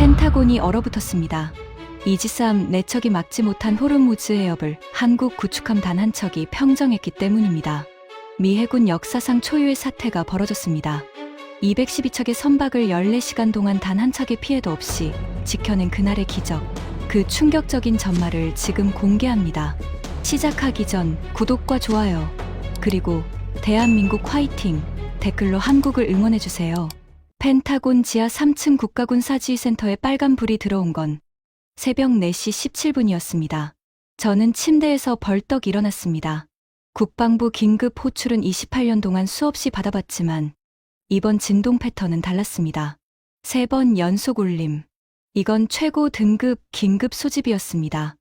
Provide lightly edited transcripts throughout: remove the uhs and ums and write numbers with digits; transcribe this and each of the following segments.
펜타곤이 얼어붙었습니다. 이지스함 4척이 막지 못한 호르무즈 해협을 한국 구축함 단 한 척이 평정했기 때문입니다. 미 해군 역사상 초유의 사태가 벌어졌습니다. 212척의 선박을 14시간 동안 단 한 척의 피해도 없이 지켜낸 그날의 기적, 그 충격적인 전말을 지금 공개합니다. 시작하기 전 구독과 좋아요, 그리고 대한민국 화이팅! 댓글로 한국을 응원해주세요. 펜타곤 지하 3층 국가군사지휘센터에 빨간 불이 들어온 건 새벽 4시 17분이었습니다. 저는 침대에서 벌떡 일어났습니다. 국방부 긴급 호출은 28년 동안 수없이 받아봤지만 이번 진동 패턴은 달랐습니다. 3번 연속 울림. 이건 최고 등급 긴급 소집이었습니다.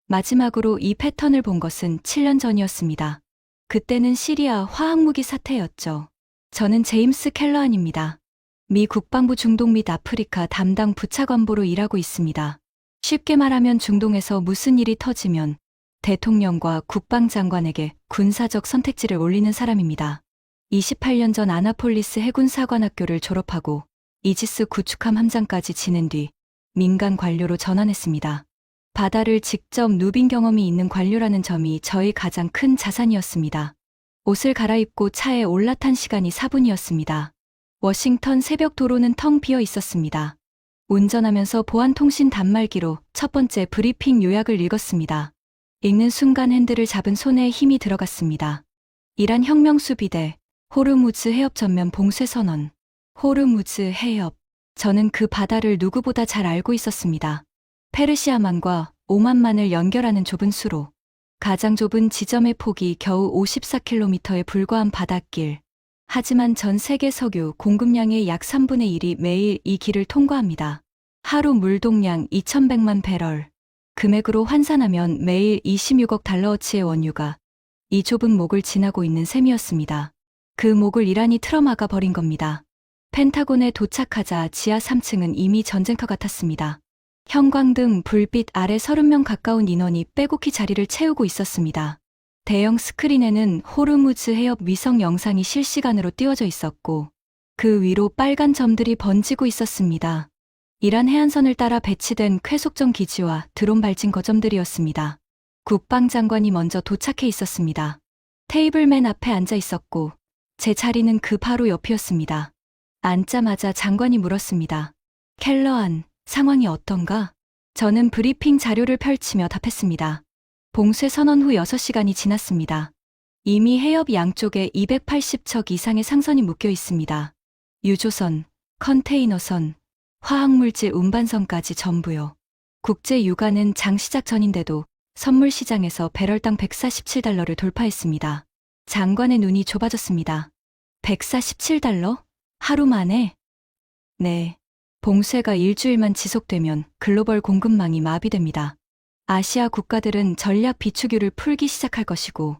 마지막으로 이 패턴을 본 것은 7년 전이었습니다. 그때는 시리아 화학무기 사태였죠. 저는 제임스 켈러안입니다. 미 국방부 중동 및 아프리카 담당 부차관보로 일하고 있습니다. 쉽게 말하면 중동에서 무슨 일이 터지면 대통령과 국방장관에게 군사적 선택지를 올리는 사람입니다. 28년 전 아나폴리스 해군사관학교를 졸업하고 이지스 구축함 함장까지 지낸 뒤 민간 관료로 전환했습니다. 바다를 직접 누빈 경험이 있는 관료라는 점이 저의 가장 큰 자산이었습니다. 옷을 갈아입고 차에 올라탄 시간이 4분이었습니다. 워싱턴 새벽 도로는 텅 비어 있었습니다. 운전하면서 보안통신 단말기로 첫 번째 브리핑 요약을 읽었습니다. 읽는 순간 핸들을 잡은 손에 힘이 들어갔습니다. 이란 혁명수비대, 호르무즈 해협 전면 봉쇄 선언. 호르무즈 해협. 저는 그 바다를 누구보다 잘 알고 있었습니다. 페르시아만과 오만만을 연결하는 좁은 수로. 가장 좁은 지점의 폭이 겨우 54km에 불과한 바닷길. 하지만 전 세계 석유 공급량의 약 3분의 1이 매일 이 길을 통과합니다. 하루 물동량 2100만 배럴. 금액으로 환산하면 매일 26억 달러어치의 원유가 이 좁은 목을 지나고 있는 셈이었습니다. 그 목을 이란이 틀어막아 버린 겁니다. 펜타곤에 도착하자 지하 3층은 이미 전쟁터 같았습니다. 형광등, 불빛 아래 30명 가까운 인원이 빼곡히 자리를 채우고 있었습니다. 대형 스크린에는 호르무즈 해협 위성 영상이 실시간으로 띄워져 있었고 그 위로 빨간 점들이 번지고 있었습니다. 이란 해안선을 따라 배치된 쾌속정 기지와 드론 발진 거점들이었습니다. 국방장관이 먼저 도착해 있었습니다. 테이블 맨 앞에 앉아 있었고 제 자리는 그 바로 옆이었습니다. 앉자마자 장관이 물었습니다. 켈러안, 상황이 어떤가? 저는 브리핑 자료를 펼치며 답했습니다. 봉쇄 선언 후 6시간이 지났습니다. 이미 해협 양쪽에 280척 이상의 상선이 묶여 있습니다. 유조선, 컨테이너선, 화학물질 운반선까지 전부요. 국제 유가는 장 시작 전인데도 선물 시장에서 배럴당 147달러를 돌파했습니다. 장관의 눈이 좁아졌습니다. 147달러? 하루 만에? 네. 봉쇄가 일주일만 지속되면 글로벌 공급망이 마비됩니다. 아시아 국가들은 전략 비축유를 풀기 시작할 것이고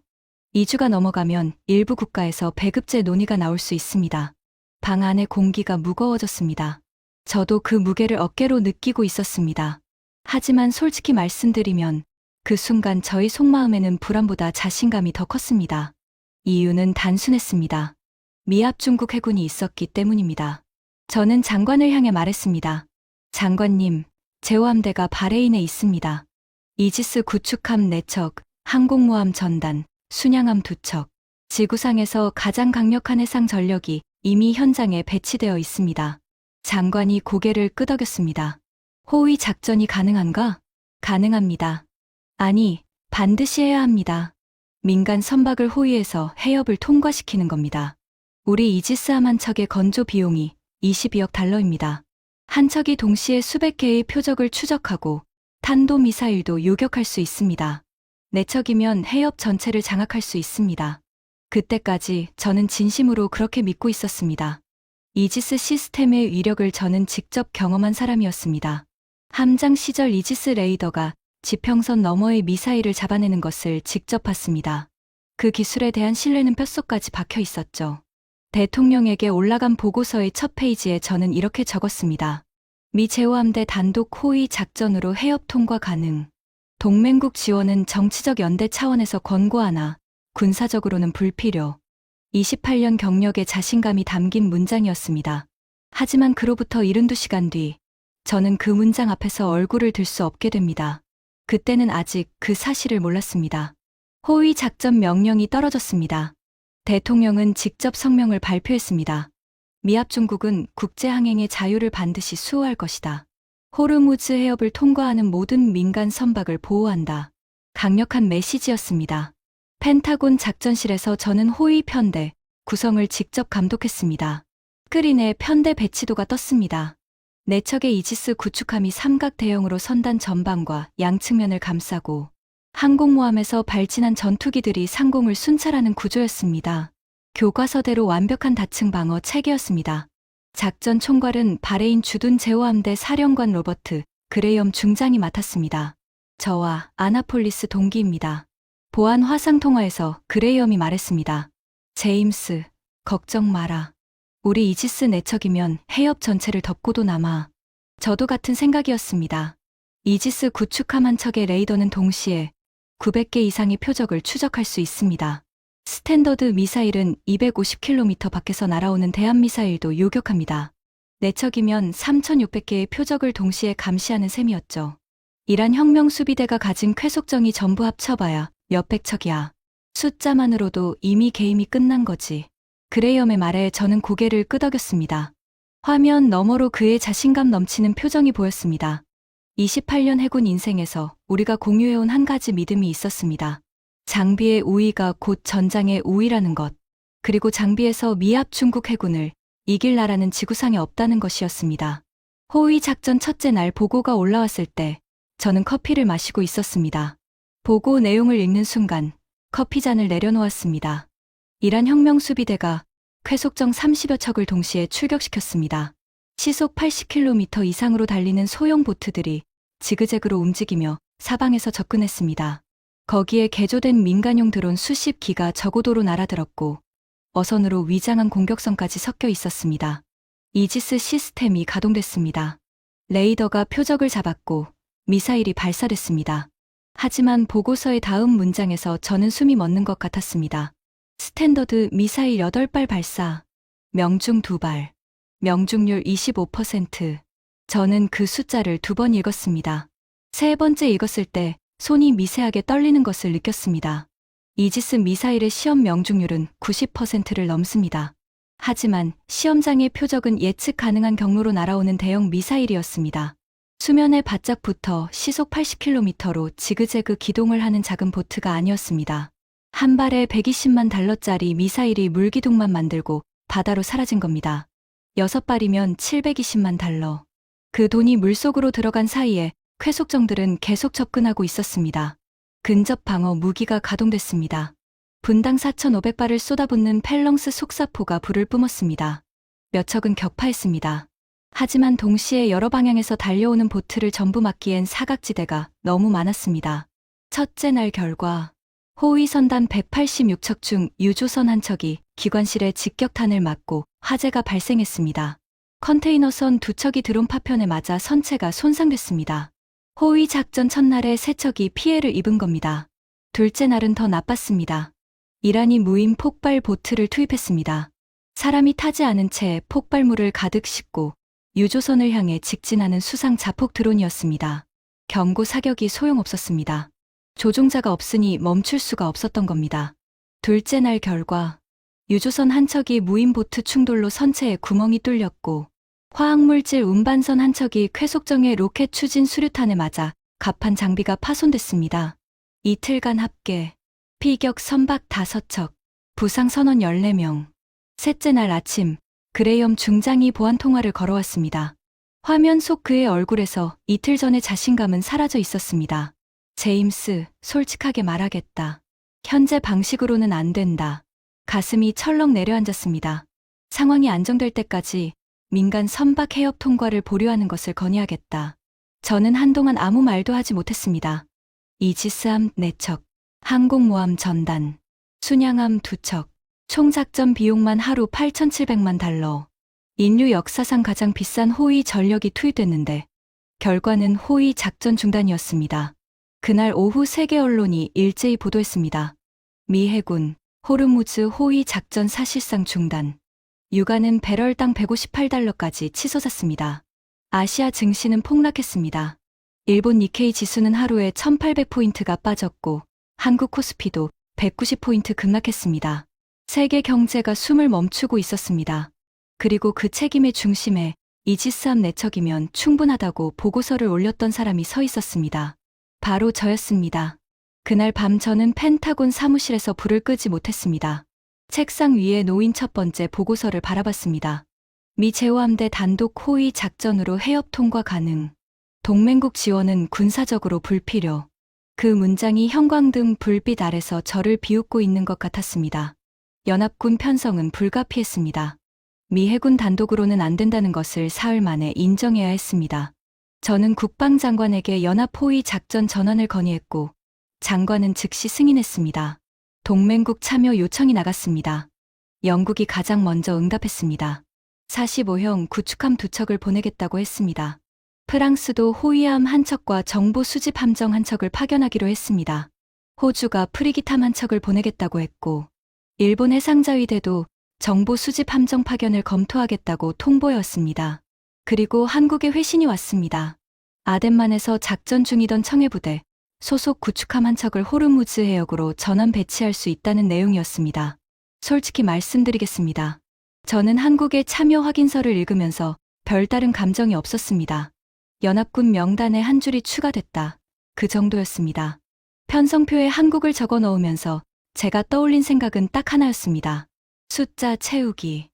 2주가 넘어가면 일부 국가에서 배급제 논의가 나올 수 있습니다. 방 안의 공기가 무거워졌습니다. 저도 그 무게를 어깨로 느끼고 있었습니다. 하지만 솔직히 말씀드리면 그 순간 저희 속마음에는 불안보다 자신감이 더 컸습니다. 이유는 단순했습니다. 미합 중국 해군이 있었기 때문입니다. 저는 장관을 향해 말했습니다. 장관님, 제호함대가 바레인에 있습니다. 이지스 구축함 4척, 항공모함 전단, 순양함 2척, 지구상에서 가장 강력한 해상 전력이 이미 현장에 배치되어 있습니다. 장관이 고개를 끄덕였습니다. 호위 작전이 가능한가? 가능합니다. 아니, 반드시 해야 합니다. 민간 선박을 호위해서 해협을 통과시키는 겁니다. 우리 이지스함 한 척의 건조 비용이 22억 달러입니다. 한 척이 동시에 수백 개의 표적을 추적하고 탄도미사일도 요격할 수 있습니다. 4척이면 해협 전체를 장악할 수 있습니다. 그때까지 저는 진심으로 그렇게 믿고 있었습니다. 이지스 시스템의 위력을 저는 직접 경험한 사람이었습니다. 함장 시절 이지스 레이더가 지평선 너머의 미사일을 잡아내는 것을 직접 봤습니다. 그 기술에 대한 신뢰는 뼛속까지 박혀 있었죠. 대통령에게 올라간 보고서의 첫 페이지에 저는 이렇게 적었습니다. 미 제호함대 단독 호위 작전으로 해협 통과 가능. 동맹국 지원은 정치적 연대 차원에서 권고하나 군사적으로는 불필요. 28년 경력의 자신감이 담긴 문장이었습니다. 하지만 그로부터 72시간 뒤 저는 그 문장 앞에서 얼굴을 들 수 없게 됩니다. 그때는 아직 그 사실을 몰랐습니다. 호위 작전 명령이 떨어졌습니다. 대통령은 직접 성명을 발표했습니다. 미합 중국은 국제 항행의 자유를 반드시 수호할 것이다. 호르무즈 해협을 통과하는 모든 민간 선박을 보호한다. 강력한 메시지였습니다. 펜타곤 작전실에서 저는 호위 편대 구성을 직접 감독했습니다. 스크린에 편대 배치도가 떴습니다. 4척의 이지스 구축함이 삼각 대형으로 선단 전방과 양측면을 감싸고 항공모함에서 발진한 전투기들이 상공을 순찰하는 구조였습니다. 교과서대로 완벽한 다층 방어 체계였습니다. 작전 총괄은 바레인 주둔 제호함대 사령관 로버트 그레이엄 중장이 맡았습니다. 저와 아나폴리스 동기입니다. 보안 화상 통화에서 그레이엄이 말했습니다. 제임스, 걱정 마라. 우리 이지스 4척이면 해협 전체를 덮고도 남아. 저도 같은 생각이었습니다. 이지스 구축함 한 척의 레이더는 동시에 900개 이상의 표적을 추적할 수 있습니다. 스탠더드 미사일은 250km 밖에서 날아오는 대한미사일도 요격합니다. 4척이면 3,600개의 표적을 동시에 감시하는 셈이었죠. 이란 혁명수비대가 가진 쾌속정이 전부 합쳐봐야 몇백 척이야. 숫자만으로도 이미 게임이 끝난 거지. 그레이엄의 말에 저는 고개를 끄덕였습니다. 화면 너머로 그의 자신감 넘치는 표정이 보였습니다. 28년 해군 인생에서 우리가 공유해온 한 가지 믿음이 있었습니다. 장비의 우위가 곧 전장의 우위라는 것, 그리고 장비에서 미합 중국 해군을 이길 나라는 지구상에 없다는 것이었습니다. 호위 작전 첫째 날 보고가 올라왔을 때 저는 커피를 마시고 있었습니다. 보고 내용을 읽는 순간 커피잔을 내려놓았습니다. 이란 혁명수비대가 쾌속정 30여 척을 동시에 출격시켰습니다. 시속 80km 이상으로 달리는 소형 보트들이 지그재그로 움직이며 사방에서 접근했습니다. 거기에 개조된 민간용 드론 수십 기가 저고도로 날아들었고 어선으로 위장한 공격선까지 섞여 있었습니다. 이지스 시스템이 가동됐습니다. 레이더가 표적을 잡았고 미사일이 발사됐습니다. 하지만 보고서의 다음 문장에서 저는 숨이 멎는 것 같았습니다. 스탠더드 미사일 8발 발사, 명중 2발, 명중률 25%. 저는 그 숫자를 2번 읽었습니다. 세 번째 읽었을 때 손이 미세하게 떨리는 것을 느꼈습니다. 이지스 미사일의 시험 명중률은 90%를 넘습니다. 하지만 시험장의 표적은 예측 가능한 경로로 날아오는 대형 미사일이었습니다. 수면에 바짝 붙어 시속 80km로 지그재그 기동을 하는 작은 보트가 아니었습니다. 한 발에 120만 달러짜리 미사일이 물기둥만 만들고 바다로 사라진 겁니다. 6발이면 720만 달러. 그 돈이 물속으로 들어간 사이에 쾌속정들은 계속 접근하고 있었습니다. 근접 방어 무기가 가동됐습니다. 분당 4,500발을 쏟아붓는 펠렁스 속사포가 불을 뿜었습니다. 몇 척은 격파했습니다. 하지만 동시에 여러 방향에서 달려오는 보트를 전부 막기엔 사각지대가 너무 많았습니다. 첫째 날 결과 호위선단 186척 중 유조선 한 척이 기관실에 직격탄을 맞고 화재가 발생했습니다. 컨테이너선 2척이 드론 파편에 맞아 선체가 손상됐습니다. 호위 작전 첫날에 3척이 피해를 입은 겁니다. 둘째 날은 더 나빴습니다. 이란이 무인 폭발 보트를 투입했습니다. 사람이 타지 않은 채 폭발물을 가득 싣고 유조선을 향해 직진하는 수상 자폭 드론이었습니다. 경고 사격이 소용없었습니다. 조종자가 없으니 멈출 수가 없었던 겁니다. 둘째 날 결과 유조선 한 척이 무인 보트 충돌로 선체에 구멍이 뚫렸고 화학물질 운반선 한 척이 쾌속정의 로켓 추진 수류탄에 맞아 갑판 장비가 파손됐습니다. 이틀간 합계 피격 선박 5척, 부상 선원 14명. 셋째 날 아침 그레이엄 중장이 보안 통화를 걸어왔습니다. 화면 속 그의 얼굴에서 이틀 전의 자신감은 사라져 있었습니다. 제임스, 솔직하게 말하겠다. 현재 방식으로는 안 된다. 가슴이 철렁 내려앉았습니다. 상황이 안정될 때까지 민간 선박 해협 통과를 보류하는 것을 건의하겠다. 저는 한동안 아무 말도 하지 못했습니다. 이지스함 4척, 항공모함 전단, 순양함 2척, 총작전 비용만 하루 8,700만 달러. 인류 역사상 가장 비싼 호위 전력이 투입됐는데 결과는 호위 작전 중단이었습니다. 그날 오후 세계 언론이 일제히 보도했습니다. 미 해군, 호르무즈 호위 작전 사실상 중단. 유가는 배럴당 158달러까지 치솟았습니다. 아시아 증시는 폭락했습니다. 일본 니케이 지수는 하루에 1800포인트가 빠졌고 한국 코스피도 190포인트 급락했습니다. 세계 경제가 숨을 멈추고 있었습니다. 그리고 그 책임의 중심에 이지스함 내척이면 충분하다고 보고서를 올렸던 사람이 서 있었습니다. 바로 저였습니다. 그날 밤 저는 펜타곤 사무실에서 불을 끄지 못했습니다. 책상 위에 놓인 첫 번째 보고서를 바라봤습니다. 미 제호함대 단독 호위 작전으로 해협 통과 가능. 동맹국 지원은 군사적으로 불필요. 그 문장이 형광등 불빛 아래서 저를 비웃고 있는 것 같았습니다. 연합군 편성은 불가피했습니다. 미 해군 단독으로는 안 된다는 것을 사흘 만에 인정해야 했습니다. 저는 국방장관에게 연합호위 작전 전환을 건의했고 장관은 즉시 승인했습니다. 동맹국 참여 요청이 나갔습니다. 영국이 가장 먼저 응답했습니다. 45형 구축함 2척을 보내겠다고 했습니다. 프랑스도 호위함 1척과 정보 수집 함정 1척을 파견하기로 했습니다. 호주가 프리기탐 1척을 보내겠다고 했고 일본 해상자위대도 정보 수집 함정 파견을 검토하겠다고 통보해왔습니다. 그리고 한국에 회신이 왔습니다. 아덴만에서 작전 중이던 청해부대 소속 구축함 1척을 호르무즈 해역으로 전원 배치할 수 있다는 내용이었습니다. 솔직히 말씀드리겠습니다. 저는 한국의 참여 확인서를 읽으면서 별다른 감정이 없었습니다. 연합군 명단에 한 줄이 추가됐다. 그 정도였습니다. 편성표에 한국을 적어 넣으면서 제가 떠올린 생각은 딱 하나였습니다. 숫자 채우기.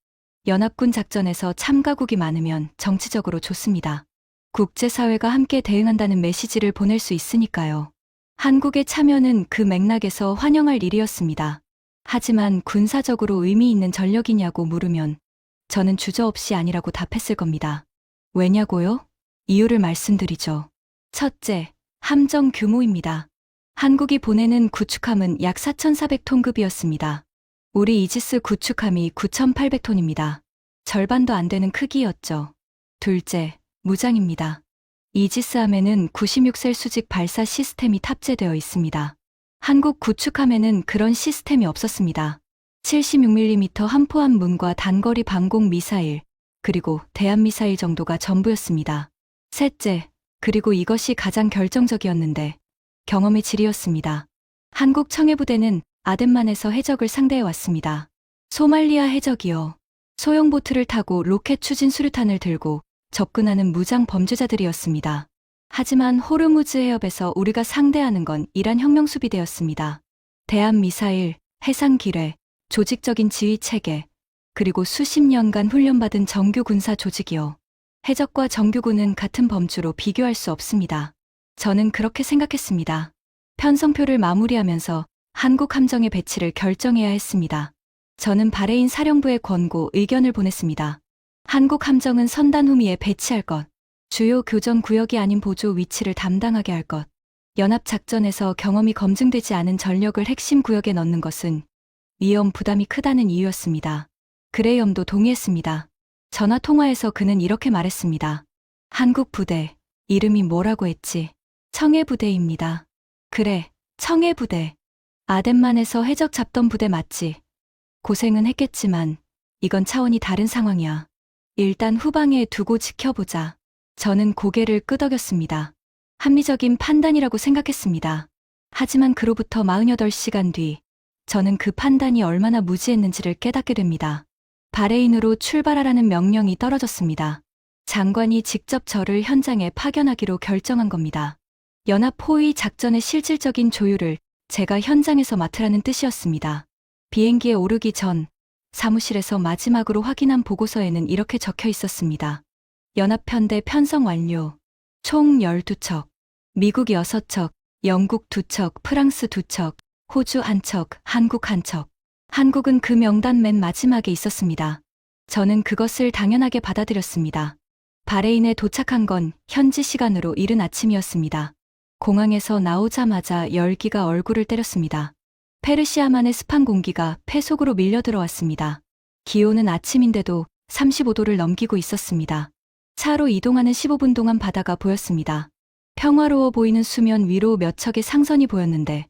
연합군 작전에서 참가국이 많으면 정치적으로 좋습니다. 국제사회가 함께 대응한다는 메시지를 보낼 수 있으니까요. 한국의 참여는 그 맥락에서 환영할 일이었습니다. 하지만 군사적으로 의미 있는 전력이냐고 물으면 저는 주저없이 아니라고 답했을 겁니다. 왜냐고요? 이유를 말씀드리죠. 첫째, 함정 규모입니다. 한국이 보내는 구축함은 약 4,400톤급이었습니다. 우리 이지스 구축함이 9,800톤입니다. 절반도 안 되는 크기였죠. 둘째, 무장입니다. 이지스함에는 96셀 수직 발사 시스템이 탑재되어 있습니다. 한국 구축함에는 그런 시스템이 없었습니다. 76mm 함포함 문과 단거리 방공 미사일, 그리고 대함 미사일 정도가 전부였습니다. 셋째, 그리고 이것이 가장 결정적이었는데 경험의 질이었습니다. 한국 청해부대는 아덴만에서 해적을 상대해 왔습니다. 소말리아 해적이요. 소형 보트를 타고 로켓 추진 수류탄을 들고 접근하는 무장 범죄자들이었습니다. 하지만 호르무즈 해협에서 우리가 상대하는 건 이란 혁명수비대였습니다. 대함 미사일, 해상 기뢰, 조직적인 지휘 체계, 그리고 수십 년간 훈련받은 정규 군사 조직이요. 해적과 정규군은 같은 범주로 비교할 수 없습니다. 저는 그렇게 생각했습니다. 편성표를 마무리하면서 한국 함정의 배치를 결정해야 했습니다. 저는 바레인 사령부에 권고 의견을 보냈습니다. 한국 함정은 선단 후미에 배치할 것, 주요 교전 구역이 아닌 보조 위치를 담당하게 할 것, 연합작전에서 경험이 검증되지 않은 전력을 핵심 구역에 넣는 것은 위험 부담이 크다는 이유였습니다. 그레이엄도 동의했습니다. 전화 통화에서 그는 이렇게 말했습니다. 한국 부대, 이름이 뭐라고 했지? 청해부대입니다. 그래, 청해부대. 아덴만에서 해적 잡던 부대 맞지? 고생은 했겠지만 이건 차원이 다른 상황이야. 일단 후방에 두고 지켜보자. 저는 고개를 끄덕였습니다. 합리적인 판단이라고 생각했습니다. 하지만 그로부터 48시간 뒤, 저는 그 판단이 얼마나 무지했는지를 깨닫게 됩니다. 바레인으로 출발하라는 명령이 떨어졌습니다. 장관이 직접 저를 현장에 파견하기로 결정한 겁니다. 연합호위 작전의 실질적인 조율을 제가 현장에서 맡으라는 뜻이었습니다. 비행기에 오르기 전 사무실에서 마지막으로 확인한 보고서에는 이렇게 적혀 있었습니다. 연합편대 편성 완료. 총 12척. 미국 6척, 영국 2척, 프랑스 2척, 호주 1척, 한국 1척. 한국은 그 명단 맨 마지막에 있었습니다. 저는 그것을 당연하게 받아들였습니다. 바레인에 도착한 건 현지 시간으로 이른 아침이었습니다. 공항에서 나오자마자 열기가 얼굴을 때렸습니다. 페르시아만의 습한 공기가 폐 속으로 밀려 들어왔습니다. 기온은 아침인데도 35도를 넘기고 있었습니다. 차로 이동하는 15분 동안 바다가 보였습니다. 평화로워 보이는 수면 위로 몇 척의 상선이 보였는데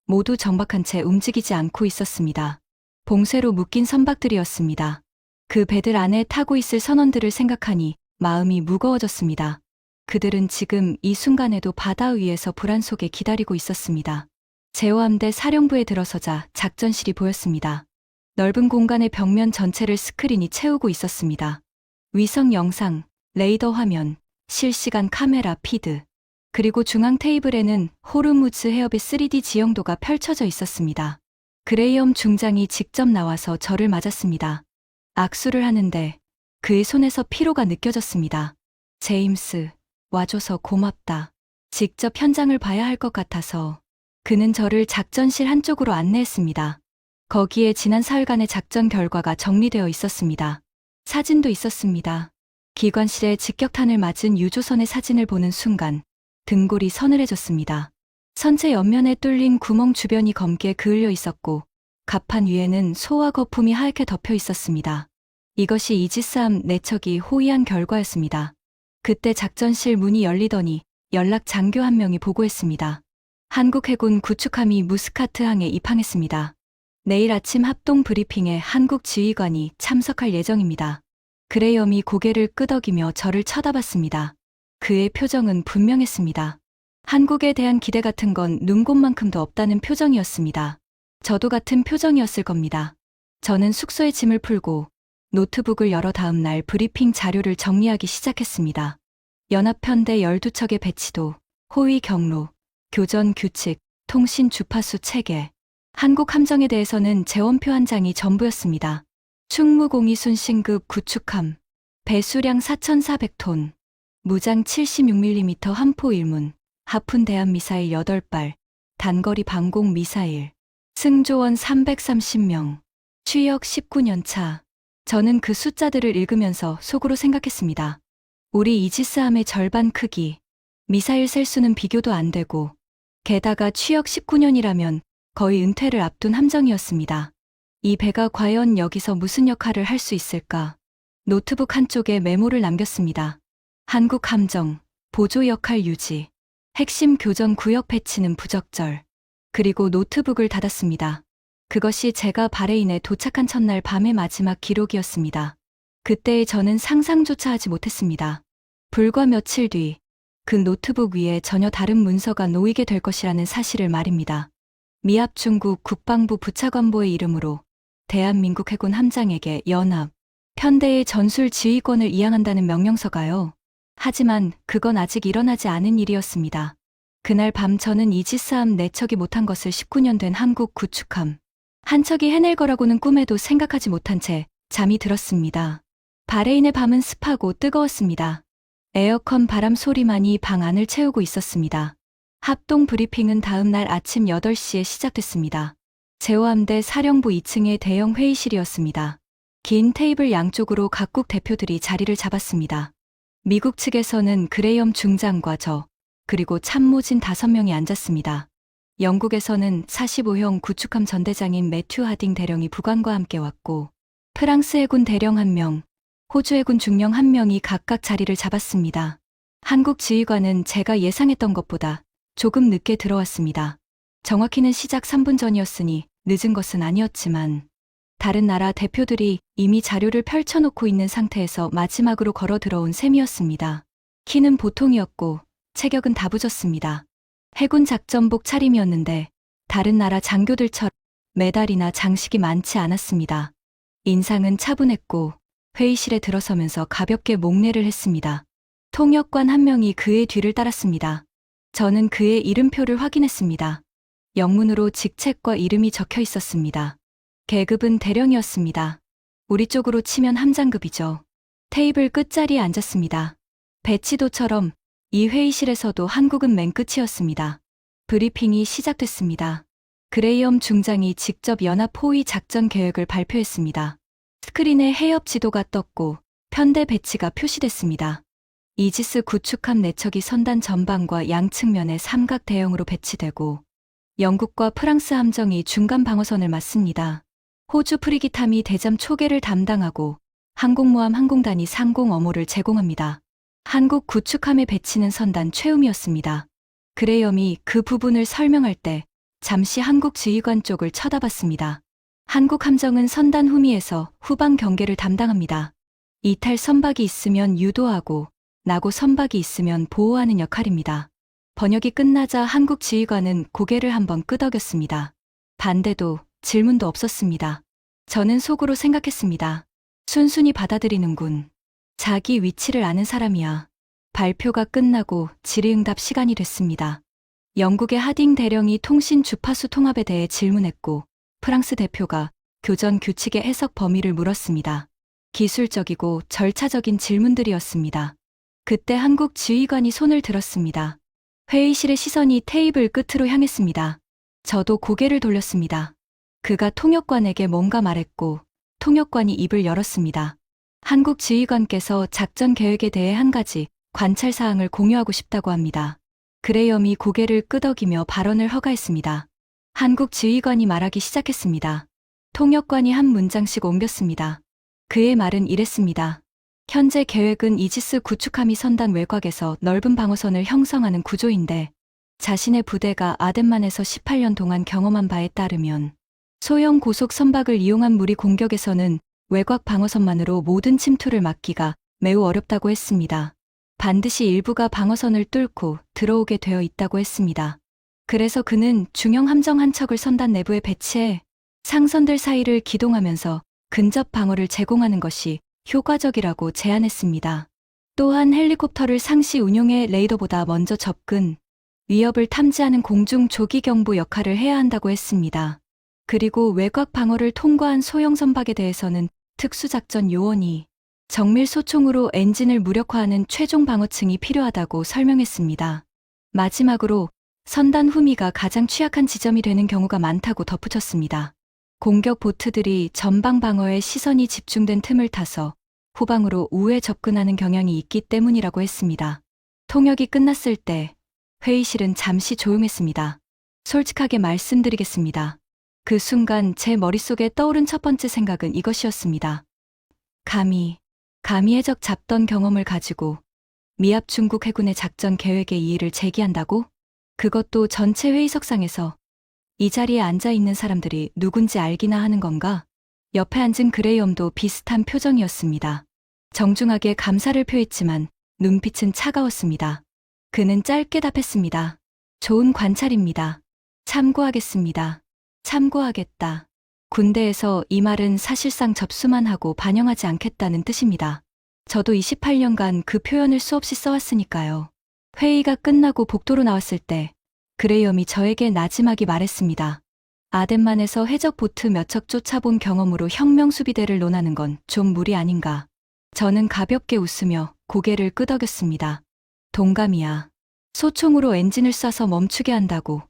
모두 정박한 채 움직이지 않고 있었습니다. 봉쇄로 묶인 선박들이었습니다. 그 배들 안에 타고 있을 선원들을 생각하니 마음이 무거워졌습니다. 그들은 지금 이 순간에도 바다 위에서 불안 속에 기다리고 있었습니다. 제호함대 사령부에 들어서자 작전실이 보였습니다. 넓은 공간의 벽면 전체를 스크린이 채우고 있었습니다. 위성 영상, 레이더 화면, 실시간 카메라 피드, 그리고 중앙 테이블에는 호르무즈 해협의 3D 지형도가 펼쳐져 있었습니다. 그레이엄 중장이 직접 나와서 저를 맞았습니다. 악수를 하는데 그의 손에서 피로가 느껴졌습니다. 제임스, 와줘서 고맙다. 직접 현장을 봐야 할 것 같아서 그는 저를 작전실 한쪽으로 안내했습니다. 거기에 지난 사흘간의 작전 결과가 정리되어 있었습니다. 사진도 있었습니다. 기관실에 직격탄을 맞은 유조선의 사진을 보는 순간 등골이 서늘해졌습니다. 선체 옆면에 뚫린 구멍 주변이 검게 그을려 있었고 갑판 위에는 소와 거품이 하얗게 덮여 있었습니다. 이것이 이지스함 내척이 호위한 결과였습니다. 그때 작전실 문이 열리더니 연락 장교 한 명이 보고했습니다. 한국 해군 구축함이 무스카트항에 입항했습니다. 내일 아침 합동 브리핑에 한국 지휘관이 참석할 예정입니다. 그레이엄이 고개를 끄덕이며 저를 쳐다봤습니다. 그의 표정은 분명했습니다. 한국에 대한 기대 같은 건 눈곱만큼도 없다는 표정이었습니다. 저도 같은 표정이었을 겁니다. 저는 숙소에 짐을 풀고 노트북을 열어 다음 날 브리핑 자료를 정리하기 시작했습니다. 연합편대 12척의 배치도, 호위 경로, 교전 규칙, 통신 주파수 체계, 한국 함정에 대해서는 재원표 한 장이 전부였습니다. 충무공이순 신급 구축함, 배수량 4,400톤, 무장 76mm 함포 1문, 하푼 대한미사일 8발, 단거리 방공 미사일, 승조원 330명, 취역 19년차. 저는 그 숫자들을 읽으면서 속으로 생각했습니다. 우리 이지스함의 절반 크기, 미사일 셀수는 비교도 안 되고, 게다가 취역 19년이라면 거의 은퇴를 앞둔 함정이었습니다. 이 배가 과연 여기서 무슨 역할을 할 수 있을까? 노트북 한쪽에 메모를 남겼습니다. 한국 함정, 보조 역할 유지, 핵심 교전 구역 배치는 부적절. 그리고 노트북을 닫았습니다. 그것이 제가 바레인에 도착한 첫날 밤의 마지막 기록이었습니다. 그때의 저는 상상조차 하지 못했습니다. 불과 며칠 뒤, 그 노트북 위에 전혀 다른 문서가 놓이게 될 것이라는 사실을 말입니다. 미합 중국 국방부 부차관보의 이름으로 대한민국 해군 함장에게 연합, 편대의 전술 지휘권을 이양한다는 명령서가요. 하지만 그건 아직 일어나지 않은 일이었습니다. 그날 밤 저는 이지스함 내척이 못한 것을 19년 된 한국 구축함 한 척이 해낼 거라고는 꿈에도 생각하지 못한 채 잠이 들었습니다. 바레인의 밤은 습하고 뜨거웠습니다. 에어컨 바람 소리만이 방 안을 채우고 있었습니다. 합동 브리핑은 다음 날 아침 8시에 시작됐습니다. 제호함대 사령부 2층의 대형 회의실이었습니다. 긴 테이블 양쪽으로 각국 대표들이 자리를 잡았습니다. 미국 측에서는 그레이엄 중장과 저, 그리고 참모진 5명이 앉았습니다. 영국에서는 45형 구축함 전대장인 매튜 하딩 대령이 부관과 함께 왔고, 프랑스 해군 대령 1명, 호주 해군 중령 1명이 각각 자리를 잡았습니다. 한국 지휘관은 제가 예상했던 것보다 조금 늦게 들어왔습니다. 정확히는 시작 3분 전이었으니 늦은 것은 아니었지만, 다른 나라 대표들이 이미 자료를 펼쳐놓고 있는 상태에서 마지막으로 걸어 들어온 셈이었습니다. 키는 보통이었고 체격은 다부졌습니다. 해군 작전복 차림이었는데 다른 나라 장교들처럼 메달이나 장식이 많지 않았습니다. 인상은 차분했고 회의실에 들어서면서 가볍게 목례를 했습니다. 통역관 한 명이 그의 뒤를 따랐습니다. 저는 그의 이름표를 확인했습니다. 영문으로 직책과 이름이 적혀 있었습니다. 계급은 대령이었습니다. 우리 쪽으로 치면 함장급이죠. 테이블 끝자리에 앉았습니다. 배치도처럼 이 회의실에서도 한국은 맨 끝이었습니다. 브리핑이 시작됐습니다. 그레이엄 중장이 직접 연합 호위 작전 계획을 발표했습니다. 스크린에 해협 지도가 떴고 편대 배치가 표시됐습니다. 이지스 구축함 내척이 선단 전방과 양측면에 삼각 대형으로 배치되고 영국과 프랑스 함정이 중간 방어선을 맡습니다. 호주 프리기탐이 대잠 초계를 담당하고 항공모함 항공단이 상공 어모를 제공합니다. 한국 구축함의 배치는 선단 최음이었습니다. 그레이엄이 그 부분을 설명할 때 잠시 한국 지휘관 쪽을 쳐다봤습니다. 한국 함정은 선단 후미에서 후방 경계를 담당합니다. 이탈 선박이 있으면 유도하고 나고 선박이 있으면 보호하는 역할입니다. 번역이 끝나자 한국 지휘관은 고개를 한번 끄덕였습니다. 반대도 질문도 없었습니다. 저는 속으로 생각했습니다. 순순히 받아들이는군. 자기 위치를 아는 사람이야. 발표가 끝나고 질의응답 시간이 됐습니다. 영국의 하딩 대령이 통신 주파수 통합에 대해 질문했고 프랑스 대표가 교전 규칙의 해석 범위를 물었습니다. 기술적이고 절차적인 질문들이었습니다. 그때 한국 지휘관이 손을 들었습니다. 회의실의 시선이 테이블 끝으로 향했습니다. 저도 고개를 돌렸습니다. 그가 통역관에게 뭔가 말했고 통역관이 입을 열었습니다. 한국 지휘관께서 작전 계획에 대해 한 가지 관찰 사항을 공유하고 싶다고 합니다. 그레이엄이 고개를 끄덕이며 발언을 허가했습니다. 한국 지휘관이 말하기 시작했습니다. 통역관이 한 문장씩 옮겼습니다. 그의 말은 이랬습니다. 현재 계획은 이지스 구축함이 선단 외곽에서 넓은 방어선을 형성하는 구조인데 자신의 부대가 아덴만에서 18년 동안 경험한 바에 따르면 소형 고속 선박을 이용한 무리 공격에서는 외곽 방어선만으로 모든 침투를 막기가 매우 어렵다고 했습니다. 반드시 일부가 방어선을 뚫고 들어오게 되어 있다고 했습니다. 그래서 그는 중형 함정 한 척을 선단 내부에 배치해 상선들 사이를 기동하면서 근접 방어를 제공하는 것이 효과적이라고 제안했습니다. 또한 헬리콥터를 상시 운용해 레이더보다 먼저 접근, 위협을 탐지하는 공중 조기 경보 역할을 해야 한다고 했습니다. 그리고 외곽 방어를 통과한 소형 선박에 대해서는 특수작전 요원이 정밀 소총으로 엔진을 무력화하는 최종 방어층이 필요하다고 설명했습니다. 마지막으로 선단 후미가 가장 취약한 지점이 되는 경우가 많다고 덧붙였습니다. 공격 보트들이 전방 방어에 시선이 집중된 틈을 타서 후방으로 우회 접근하는 경향이 있기 때문이라고 했습니다. 통역이 끝났을 때 회의실은 잠시 조용했습니다. 솔직하게 말씀드리겠습니다. 그 순간 제 머릿속에 떠오른 첫 번째 생각은 이것이었습니다. 감히 해적 잡던 경험을 가지고 미합 중국 해군의 작전 계획에 이의를 제기한다고? 그것도 전체 회의석상에서 이 자리에 앉아 있는 사람들이 누군지 알기나 하는 건가? 옆에 앉은 그레이엄도 비슷한 표정이었습니다. 정중하게 감사를 표했지만 눈빛은 차가웠습니다. 그는 짧게 답했습니다. 좋은 관찰입니다. 참고하겠습니다. 참고하겠다. 군대에서 이 말은 사실상 접수만 하고 반영하지 않겠다는 뜻입니다. 저도 28년간 그 표현을 수없이 써왔으니까요. 회의가 끝나고 복도로 나왔을 때 그레이엄이 저에게 나지막이 말했습니다. 아덴만에서 해적 보트 몇 척 쫓아본 경험으로 혁명 수비대를 논하는 건 좀 무리 아닌가. 저는 가볍게 웃으며 고개를 끄덕였습니다. 동감이야. 소총으로 엔진을 쏴서 멈추게 한다고.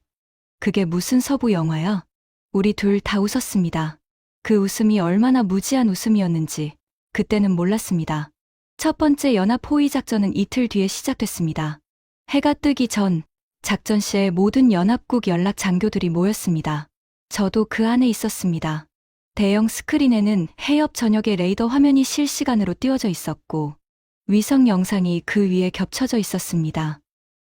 그게 무슨 서부 영화야? 우리 둘 다 웃었습니다. 그 웃음이 얼마나 무지한 웃음이었는지 그때는 몰랐습니다. 첫 번째 연합 호위 작전은 이틀 뒤에 시작됐습니다. 해가 뜨기 전 작전시에 모든 연합국 연락 장교들이 모였습니다. 저도 그 안에 있었습니다. 대형 스크린에는 해협 전역의 레이더 화면이 실시간으로 띄워져 있었고 위성 영상이 그 위에 겹쳐져 있었습니다.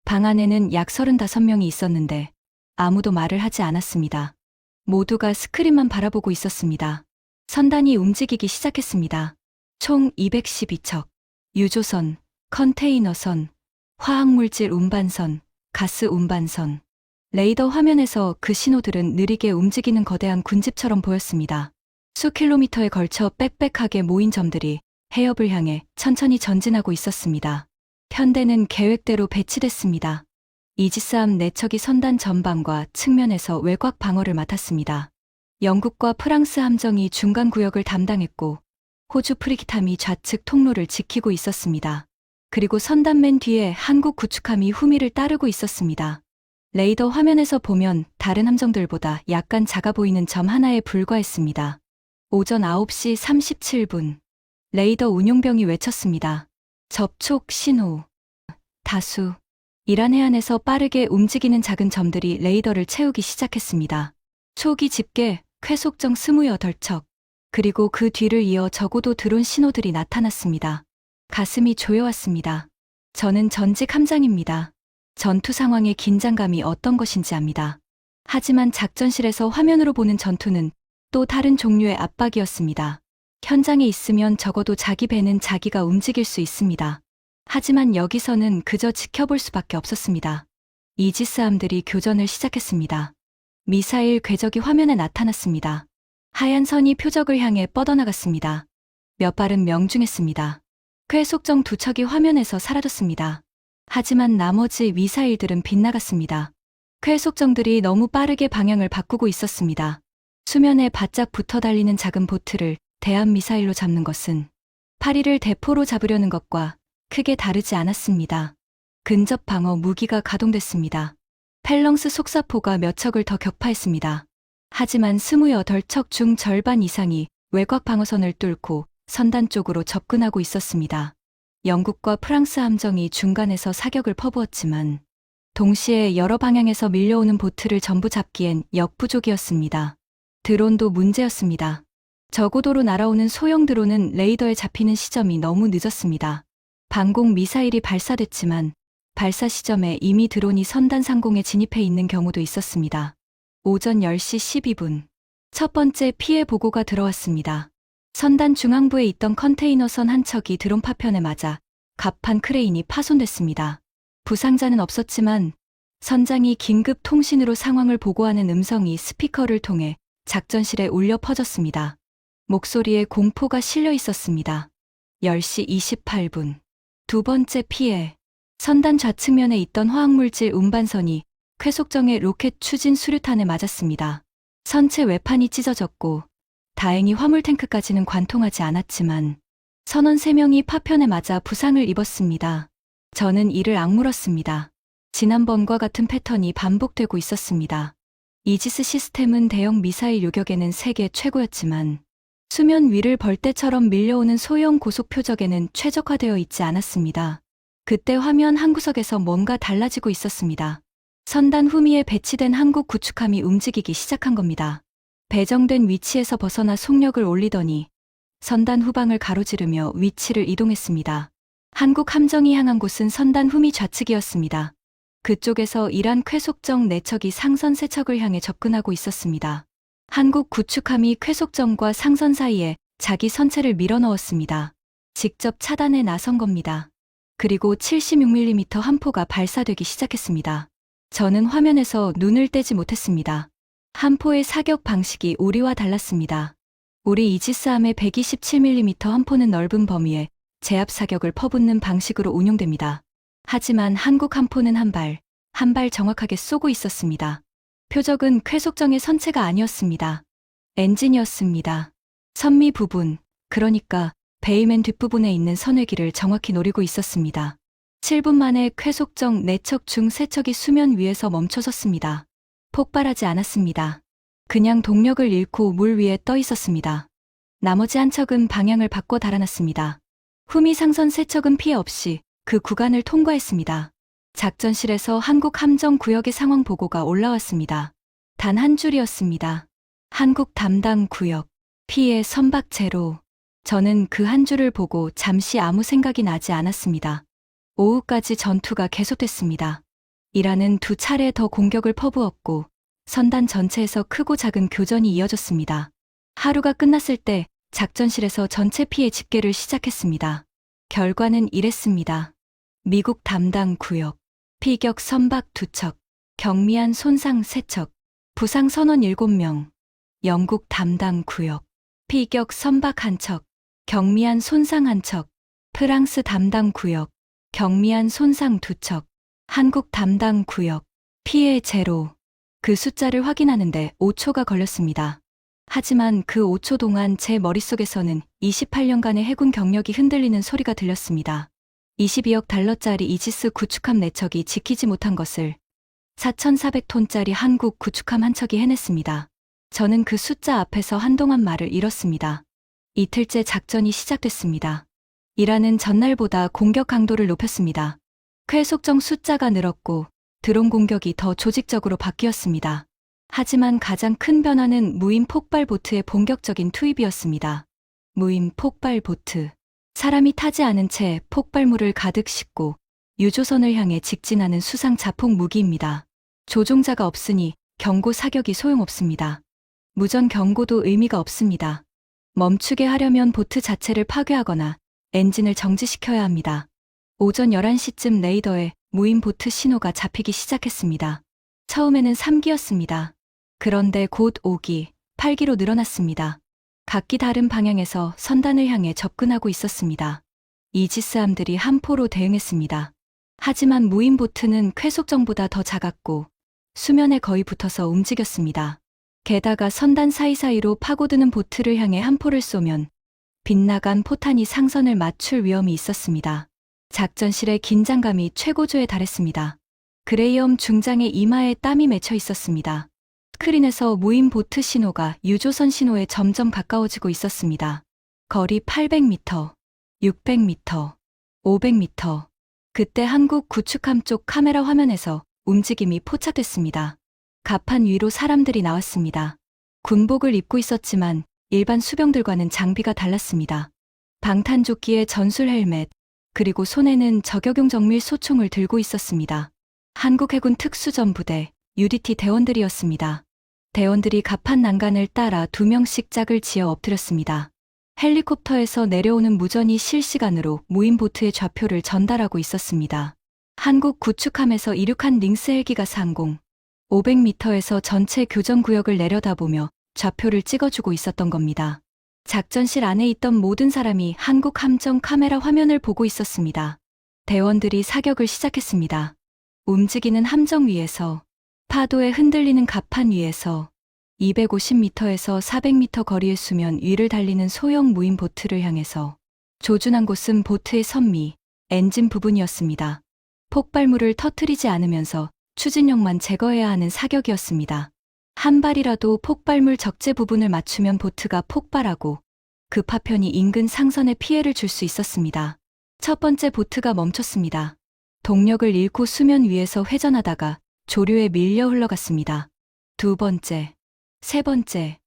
방 안에는 약 35명이 있었는데 아무도 말을 하지 않았습니다. 모두가 스크린만 바라보고 있었습니다. 선단이 움직이기 시작했습니다. 총 212척, 유조선, 컨테이너선, 화학물질 운반선, 가스 운반선. 레이더 화면에서 그 신호들은 느리게 움직이는 거대한 군집처럼 보였습니다. 수킬로미터에 걸쳐 빽빽하게 모인 점들이 해협을 향해 천천히 전진하고 있었습니다. 편대는 계획대로 배치됐습니다. 이지스함 4척이 선단 전방과 측면에서 외곽 방어를 맡았습니다. 영국과 프랑스 함정이 중간 구역을 담당했고 호주 프리기탐이 좌측 통로를 지키고 있었습니다. 그리고 선단 맨 뒤에 한국 구축함이 후미를 따르고 있었습니다. 레이더 화면에서 보면 다른 함정들보다 약간 작아 보이는 점 하나에 불과했습니다. 오전 9시 37분 레이더 운용병이 외쳤습니다. 접촉 신호. 다수. 이란 해안에서 빠르게 움직이는 작은 점들이 레이더를 채우기 시작했습니다. 초기 집계, 쾌속정 28척. 그리고 그 뒤를 이어 적어도 드론 신호들이 나타났습니다. 가슴이 조여왔습니다. 저는 전직 함장입니다. 전투 상황의 긴장감이 어떤 것인지 압니다. 하지만 작전실에서 화면으로 보는 전투는 또 다른 종류의 압박이었습니다. 현장에 있으면 적어도 자기 배는 자기가 움직일 수 있습니다. 하지만 여기서는 그저 지켜볼 수밖에 없었습니다. 이지스함들이 교전을 시작했습니다. 미사일 궤적이 화면에 나타났습니다. 하얀 선이 표적을 향해 뻗어나갔습니다. 몇 발은 명중했습니다. 쾌속정 두 척이 화면에서 사라졌습니다. 하지만 나머지 미사일들은 빗나갔습니다. 쾌속정들이 너무 빠르게 방향을 바꾸고 있었습니다. 수면에 바짝 붙어 달리는 작은 보트를 대함 미사일로 잡는 것은 파리를 대포로 잡으려는 것과 크게 다르지 않았습니다. 근접 방어 무기가 가동됐습니다. 펠렁스 속사포가 몇 척을 더 격파했습니다. 하지만 28척 중 절반 이상이 외곽 방어선을 뚫고 선단 쪽으로 접근하고 있었습니다. 영국과 프랑스 함정이 중간에서 사격을 퍼부었지만 동시에 여러 방향에서 밀려오는 보트를 전부 잡기엔 역부족이었습니다. 드론도 문제였습니다. 저고도로 날아오는 소형 드론은 레이더에 잡히는 시점이 너무 늦었습니다. 방공 미사일이 발사됐지만 발사 시점에 이미 드론이 선단 상공에 진입해 있는 경우도 있었습니다. 오전 10시 12분. 첫 번째 피해 보고가 들어왔습니다. 선단 중앙부에 있던 컨테이너선 한 척이 드론 파편에 맞아 갑판 크레인이 파손됐습니다. 부상자는 없었지만 선장이 긴급 통신으로 상황을 보고하는 음성이 스피커를 통해 작전실에 울려 퍼졌습니다. 목소리에 공포가 실려 있었습니다. 10시 28분. 두 번째 피해. 선단 좌측면에 있던 화학물질 운반선이 쾌속정의 로켓 추진 수류탄에 맞았습니다. 선체 외판이 찢어졌고 다행히 화물탱크까지는 관통하지 않았지만 선원 3명이 파편에 맞아 부상을 입었습니다. 저는 이를 악물었습니다. 지난번과 같은 패턴이 반복되고 있었습니다. 이지스 시스템은 대형 미사일 요격에는 세계 최고였지만 수면 위를 벌떼처럼 밀려오는 소형 고속 표적에는 최적화되어 있지 않았습니다. 그때 화면 한 구석에서 뭔가 달라지고 있었습니다. 선단 후미에 배치된 한국 구축함이 움직이기 시작한 겁니다. 배정된 위치에서 벗어나 속력을 올리더니 선단 후방을 가로지르며 위치를 이동했습니다. 한국 함정이 향한 곳은 선단 후미 좌측이었습니다. 그쪽에서 이란 쾌속정 4척이 상선 3척을 향해 접근하고 있었습니다. 한국 구축함이 쾌속정과 상선 사이에 자기 선체를 밀어넣었습니다. 직접 차단에 나선 겁니다. 그리고 76mm 한 포가 발사되기 시작했습니다. 저는 화면에서 눈을 떼지 못했습니다. 한 포의 사격 방식이 우리와 달랐습니다. 우리 이지스함의 127mm 한 포는 넓은 범위에 제압 사격을 퍼붓는 방식으로 운용됩니다. 하지만 한국 한 포는 한 발 정확하게 쏘고 있었습니다. 표적은 쾌속정의 선체가 아니었습니다. 엔진이었습니다. 선미 부분, 그러니까 베이맨 뒷부분에 있는 선회기를 정확히 노리고 있었습니다. 7분 만에 쾌속정 4척 중 3척이 수면 위에서 멈춰섰습니다. 폭발하지 않았습니다. 그냥 동력을 잃고 물 위에 떠 있었습니다. 나머지 한 척은 방향을 바꿔 달아났습니다. 후미 상선 3척은 피해 없이 그 구간을 통과했습니다. 작전실에서 한국 함정 구역의 상황 보고가 올라왔습니다. 단 한 줄이었습니다. 한국 담당 구역, 피해 선박 제로. 저는 그 한 줄을 보고 잠시 아무 생각이 나지 않았습니다. 오후까지 전투가 계속됐습니다. 이란은 2차례 더 공격을 퍼부었고 선단 전체에서 크고 작은 교전이 이어졌습니다. 하루가 끝났을 때 작전실에서 전체 피해 집계를 시작했습니다. 결과는 이랬습니다. 미국 담당 구역, 피격 선박 2척, 경미한 손상 3척, 부상 선원 7명. 영국 담당 구역, 피격 선박 1척, 경미한 손상 1척, 프랑스 담당 구역, 경미한 손상 2척, 한국 담당 구역, 피해 제로. 그 숫자를 확인하는데 5초가 걸렸습니다. 하지만 그 5초 동안 제 머릿속에서는 28년간의 해군 경력이 흔들리는 소리가 들렸습니다. 22억 달러짜리 이지스 구축함 4척이 지키지 못한 것을 4,400톤짜리 한국 구축함 한 척이 해냈습니다. 저는 그 숫자 앞에서 한동안 말을 잃었습니다. 이틀째 작전이 시작됐습니다. 이란은 전날보다 공격 강도를 높였습니다. 쾌속정 숫자가 늘었고 드론 공격이 더 조직적으로 바뀌었습니다. 하지만 가장 큰 변화는 무인 폭발 보트의 본격적인 투입이었습니다. 무인 폭발 보트. 사람이 타지 않은 채 폭발물을 가득 싣고 유조선을 향해 직진하는 수상 자폭 무기입니다. 조종자가 없으니 경고 사격이 소용없습니다. 무전 경고도 의미가 없습니다. 멈추게 하려면 보트 자체를 파괴하거나 엔진을 정지시켜야 합니다. 오전 11시쯤 레이더에 무인 보트 신호가 잡히기 시작했습니다. 처음에는 3기였습니다. 그런데 곧 5기, 8기로 늘어났습니다. 각기 다른 방향에서 선단을 향해 접근하고 있었습니다. 이지스함들이 함포로 대응했습니다. 하지만 무인 보트는 쾌속정보다 더 작았고 수면에 거의 붙어서 움직였습니다. 게다가 선단 사이사이로 파고드는 보트를 향해 함포를 쏘면 빗나간 포탄이 상선을 맞출 위험이 있었습니다. 작전실의 긴장감이 최고조에 달했습니다. 그레이엄 중장의 이마에 땀이 맺혀 있었습니다. 스크린에서 무인 보트 신호가 유조선 신호에 점점 가까워지고 있었습니다. 거리 800m, 600m, 500m. 그때 한국 구축함 쪽 카메라 화면에서 움직임이 포착됐습니다. 갑판 위로 사람들이 나왔습니다. 군복을 입고 있었지만 일반 수병들과는 장비가 달랐습니다. 방탄조끼에 전술 헬멧, 그리고 손에는 저격용 정밀 소총을 들고 있었습니다. 한국 해군 특수전부대 UDT 대원들이었습니다. 대원들이 갑판 난간을 따라 2명씩 짝을 지어 엎드렸습니다. 헬리콥터에서 내려오는 무전이 실시간으로 무인 보트의 좌표를 전달하고 있었습니다. 한국 구축함에서 이륙한 링스 헬기가 상공 500m에서 전체 교전 구역을 내려다보며 좌표를 찍어주고 있었던 겁니다. 작전실 안에 있던 모든 사람이 한국 함정 카메라 화면을 보고 있었습니다. 대원들이 사격을 시작했습니다. 움직이는 함정 위에서, 파도에 흔들리는 갑판 위에서, 250m에서 400m 거리의 수면 위를 달리는 소형 무인 보트를 향해서 조준한 곳은 보트의 선미, 엔진 부분이었습니다. 폭발물을 터뜨리지 않으면서 추진력만 제거해야 하는 사격이었습니다. 한 발이라도 폭발물 적재 부분을 맞추면 보트가 폭발하고 그 파편이 인근 상선에 피해를 줄 수 있었습니다. 첫 번째 보트가 멈췄습니다. 동력을 잃고 수면 위에서 회전하다가 조류에 밀려 흘러갔습니다. 두 번째, 세 번째,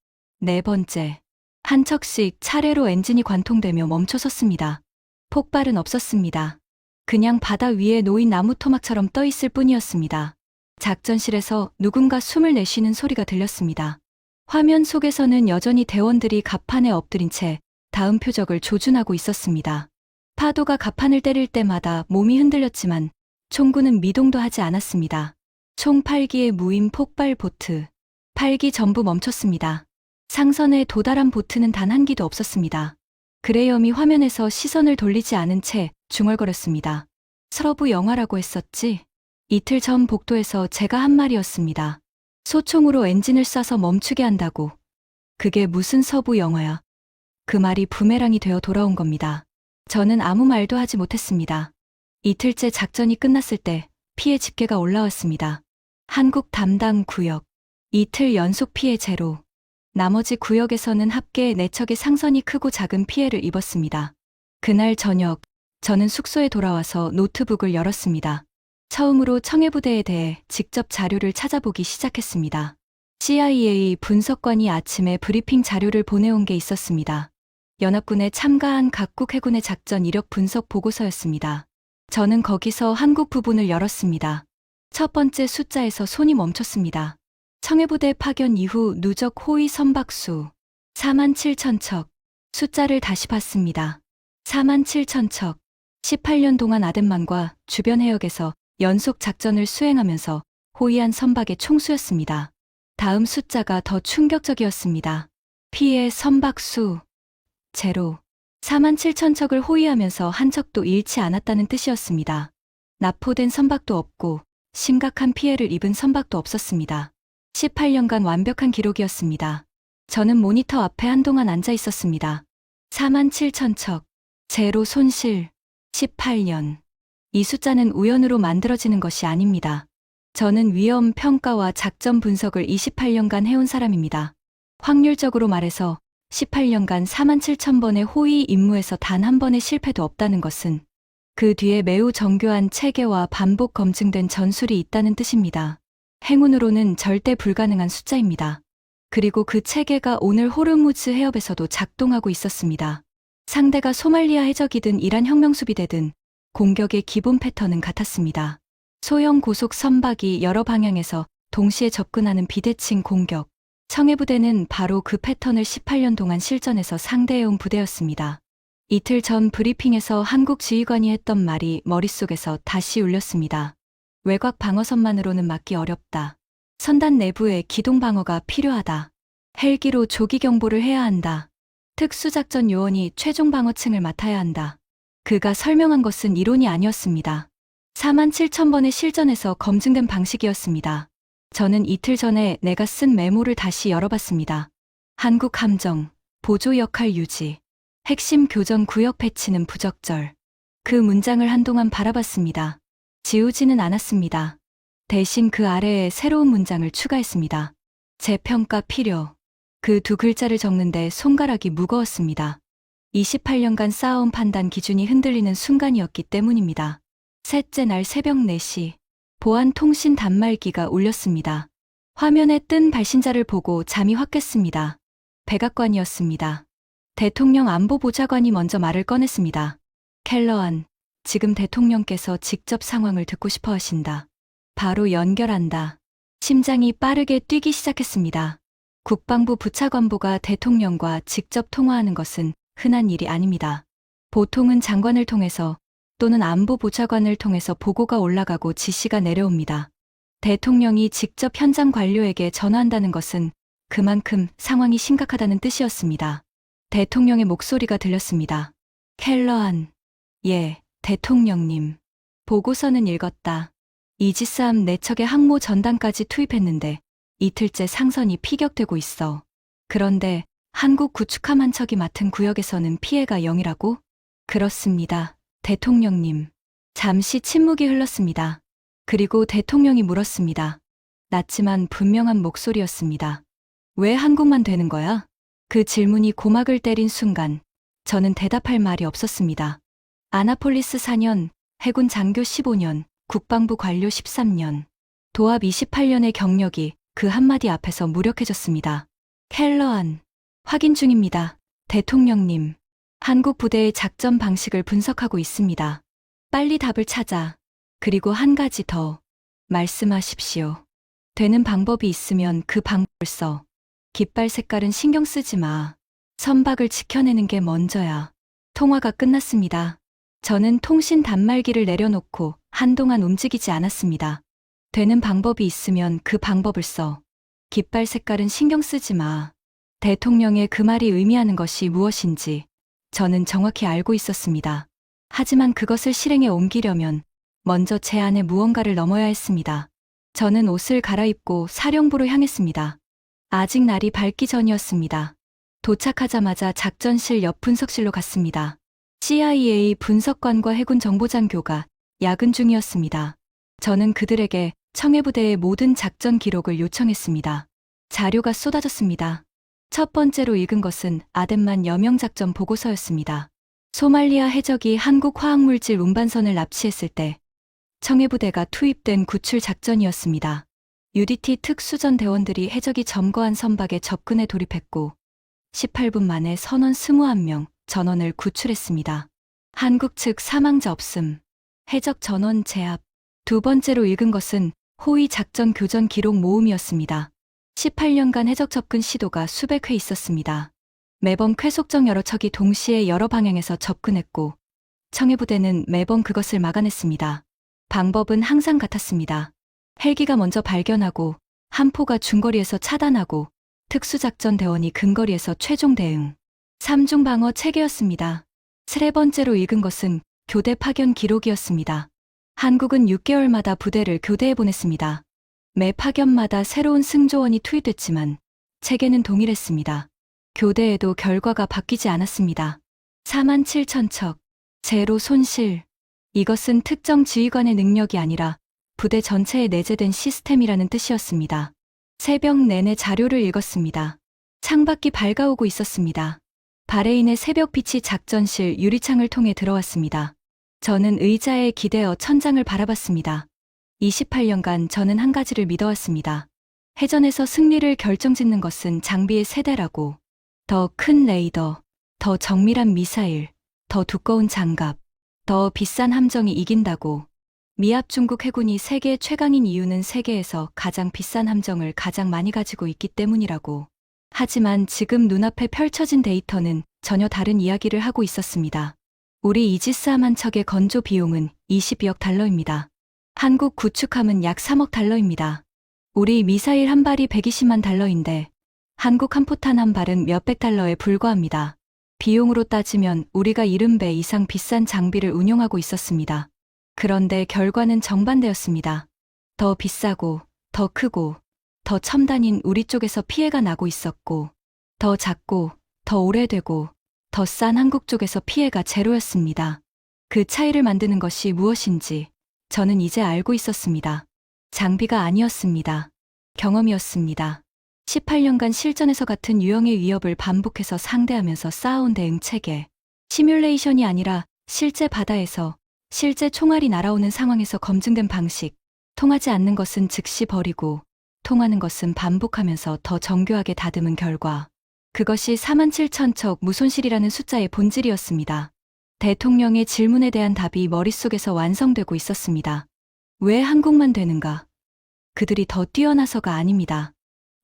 네 번째. 한 척씩 차례로 엔진이 관통되며 멈춰섰습니다. 폭발은 없었습니다. 그냥 바다 위에 놓인 나무 토막처럼 떠 있을 뿐이었습니다. 작전실에서 누군가 숨을 내쉬는 소리가 들렸습니다. 화면 속에서는 여전히 대원들이 갑판에 엎드린 채 다음 표적을 조준하고 있었습니다. 파도가 갑판을 때릴 때마다 몸이 흔들렸지만 총구는 미동도 하지 않았습니다. 총 8기의 무인 폭발 보트. 8기 전부 멈췄습니다. 상선에 도달한 보트는 단 한 기도 없었습니다. 그레이엄이 화면에서 시선을 돌리지 않은 채 중얼거렸습니다. 서부 영화라고 했었지? 이틀 전 복도에서 제가 한 말이었습니다. 소총으로 엔진을 쏴서 멈추게 한다고. 그게 무슨 서부 영화야? 그 말이 부메랑이 되어 돌아온 겁니다. 저는 아무 말도 하지 못했습니다. 이틀째 작전이 끝났을 때 피해 집계가 올라왔습니다. 한국 담당 구역. 이틀 연속 피해 제로. 나머지 구역에서는 합계 4척의 상선이 크고 작은 피해를 입었습니다. 그날 저녁, 저는 숙소에 돌아와서 노트북을 열었습니다. 처음으로 청해부대에 대해 직접 자료를 찾아보기 시작했습니다. CIA 분석관이 아침에 브리핑 자료를 보내온 게 있었습니다. 연합군에 참가한 각국 해군의 작전 이력 분석 보고서였습니다. 저는 거기서 한국 부분을 열었습니다. 첫 번째 숫자에서 손이 멈췄습니다. 청해부대 파견 이후 누적 호위 선박수 47,000척. 숫자를 다시 봤습니다. 47,000척. 18년 동안 아덴만과 주변 해역에서 연속 작전을 수행하면서 호위한 선박의 총수였습니다. 다음 숫자가 더 충격적이었습니다. 피해 선박수 제로. 47,000척을 호위하면서 한 척도 잃지 않았다는 뜻이었습니다. 납포된 선박도 없고 심각한 피해를 입은 선박도 없었습니다. 18년간 완벽한 기록이었습니다. 저는 모니터 앞에 한동안 앉아 있었습니다. 47,000척. 제로 손실. 18년. 이 숫자는 우연으로 만들어지는 것이 아닙니다. 저는 위험 평가와 작전 분석을 28년간 해온 사람입니다. 확률적으로 말해서 18년간 47,000번의 호위 임무에서 단 한 번의 실패도 없다는 것은 그 뒤에 매우 정교한 체계와 반복 검증된 전술이 있다는 뜻입니다. 행운으로는 절대 불가능한 숫자입니다. 그리고 그 체계가 오늘 호르무즈 해협에서도 작동하고 있었습니다. 상대가 소말리아 해적이든 이란 혁명수비대든 공격의 기본 패턴은 같았습니다. 소형 고속 선박이 여러 방향에서 동시에 접근하는 비대칭 공격. 청해부대는 바로 그 패턴을 18년 동안 실전해서 상대해온 부대였습니다. 이틀 전 브리핑에서 한국 지휘관이 했던 말이 머릿속에서 다시 울렸습니다. 외곽 방어선만으로는 막기 어렵다. 선단 내부에 기동 방어가 필요하다. 헬기로 조기 경보를 해야 한다. 특수작전 요원이 최종 방어층을 맡아야 한다. 그가 설명한 것은 이론이 아니었습니다. 47,000번의 실전에서 검증된 방식이었습니다. 저는 이틀 전에 내가 쓴 메모를 다시 열어봤습니다. 한국 함정, 보조 역할 유지, 핵심 교전 구역 배치는 부적절. 그 문장을 한동안 바라봤습니다. 지우지는 않았습니다. 대신 그 아래에 새로운 문장을 추가했습니다. 재평가 필요. 그 두 글자를 적는데 손가락이 무거웠습니다. 28년간 쌓아온 판단 기준이 흔들리는 순간이었기 때문입니다. 셋째 날 새벽 4시, 보안 통신 단말기가 울렸습니다. 화면에 뜬 발신자를 보고 잠이 확 깼습니다. 백악관이었습니다. 대통령 안보보좌관이 먼저 말을 꺼냈습니다. 켈러안, 지금 대통령께서 직접 상황을 듣고 싶어 하신다. 바로 연결한다. 심장이 빠르게 뛰기 시작했습니다. 국방부 부차관보가 대통령과 직접 통화하는 것은 흔한 일이 아닙니다. 보통은 장관을 통해서 또는 안보보좌관을 통해서 보고가 올라가고 지시가 내려옵니다. 대통령이 직접 현장 관료에게 전화한다는 것은 그만큼 상황이 심각하다는 뜻이었습니다. 대통령의 목소리가 들렸습니다. 켈러안. 예, 대통령님. 보고서는 읽었다. 이지스함 4척의 항모 전단까지 투입했는데 이틀째 상선이 피격되고 있어. 그런데 한국 구축함 한 척이 맡은 구역에서는 피해가 0이라고? 그렇습니다. 대통령님. 잠시 침묵이 흘렀습니다. 그리고 대통령이 물었습니다. 낮지만 분명한 목소리였습니다. 왜 한국만 되는 거야? 그 질문이 고막을 때린 순간 저는 대답할 말이 없었습니다. 아나폴리스 4년, 해군 장교 15년, 국방부 관료 13년, 도합 28년의 경력이 그 한마디 앞에서 무력해졌습니다. 켈러안. 확인 중입니다. 대통령님. 한국 부대의 작전 방식을 분석하고 있습니다. 빨리 답을 찾아. 그리고 한 가지 더. 말씀하십시오. 되는 방법이 있으면 그 방법을 써. 깃발 색깔은 신경 쓰지 마. 선박을 지켜내는 게 먼저야. 통화가 끝났습니다. 저는 통신 단말기를 내려놓고 한동안 움직이지 않았습니다. 되는 방법이 있으면 그 방법을 써. 깃발 색깔은 신경 쓰지 마. 대통령의 그 말이 의미하는 것이 무엇인지 저는 정확히 알고 있었습니다. 하지만 그것을 실행에 옮기려면 먼저 제 안에 무언가를 넘어야 했습니다. 저는 옷을 갈아입고 사령부로 향했습니다. 아직 날이 밝기 전이었습니다. 도착하자마자 작전실 옆 분석실로 갔습니다. CIA 분석관과 해군 정보장교가 야근 중이었습니다. 저는 그들에게 청해부대의 모든 작전 기록을 요청했습니다. 자료가 쏟아졌습니다. 첫 번째로 읽은 것은 아덴만 여명작전 보고서였습니다. 소말리아 해적이 한국 화학물질 운반선을 납치했을 때 청해부대가 투입된 구출 작전이었습니다. UDT 특수전 대원들이 해적이 점거한 선박에 접근해 돌입했고 18분 만에 선원 21명 전원을 구출했습니다. 한국 측 사망자 없음. 해적 전원 제압. 두 번째로 읽은 것은 호위 작전 교전 기록 모음이었습니다. 18년간 해적 접근 시도가 수백 회 있었습니다. 매번 쾌속정 여러 척이 동시에 여러 방향에서 접근했고 청해부대는 매번 그것을 막아냈습니다. 방법은 항상 같았습니다. 헬기가 먼저 발견하고 함포가 중거리에서 차단하고 특수작전 대원이 근거리에서 최종 대응. 3중 방어 체계였습니다. 세 번째로 읽은 것은 교대 파견 기록이었습니다. 한국은 6개월마다 부대를 교대해 보냈습니다. 매 파견마다 새로운 승조원이 투입됐지만 체계는 동일했습니다. 교대에도 결과가 바뀌지 않았습니다. 47,000척, 제로 손실. 이것은 특정 지휘관의 능력이 아니라 부대 전체에 내재된 시스템이라는 뜻이었습니다. 새벽 내내 자료를 읽었습니다. 창밖이 밝아오고 있었습니다. 바레인의 새벽빛이 작전실 유리창을 통해 들어왔습니다. 저는 의자에 기대어 천장을 바라봤습니다. 28년간 저는 한 가지를 믿어왔습니다. 해전에서 승리를 결정짓는 것은 장비의 세대라고. 더 큰 레이더, 더 정밀한 미사일, 더 두꺼운 장갑, 더 비싼 함정이 이긴다고. 미합 중국 해군이 세계 최강인 이유는 세계에서 가장 비싼 함정을 가장 많이 가지고 있기 때문이라고. 하지만 지금 눈앞에 펼쳐진 데이터는 전혀 다른 이야기를 하고 있었습니다. 우리 이지스함 한 척의 건조 비용은 22억 달러입니다. 한국 구축함은 약 3억 달러입니다. 우리 미사일 한 발이 120만 달러인데 한국 한 포탄 한 발은 몇백 달러에 불과합니다. 비용으로 따지면 우리가 70배 이상 비싼 장비를 운용하고 있었습니다. 그런데 결과는 정반대였습니다. 더 비싸고, 더 크고, 더 첨단인 우리 쪽에서 피해가 나고 있었고, 더 작고, 더 오래되고, 더 싼 한국 쪽에서 피해가 제로였습니다. 그 차이를 만드는 것이 무엇인지 저는 이제 알고 있었습니다. 장비가 아니었습니다. 경험이었습니다. 18년간 실전에서 같은 유형의 위협을 반복해서 상대하면서 쌓아온 대응 체계. 시뮬레이션이 아니라 실제 바다에서, 실제 총알이 날아오는 상황에서 검증된 방식. 통하지 않는 것은 즉시 버리고, 통하는 것은 반복하면서 더 정교하게 다듬은 결과. 그것이 47,000척 무손실이라는 숫자의 본질이었습니다. 대통령의 질문에 대한 답이 머릿속에서 완성되고 있었습니다. 왜 한국만 되는가? 그들이 더 뛰어나서가 아닙니다.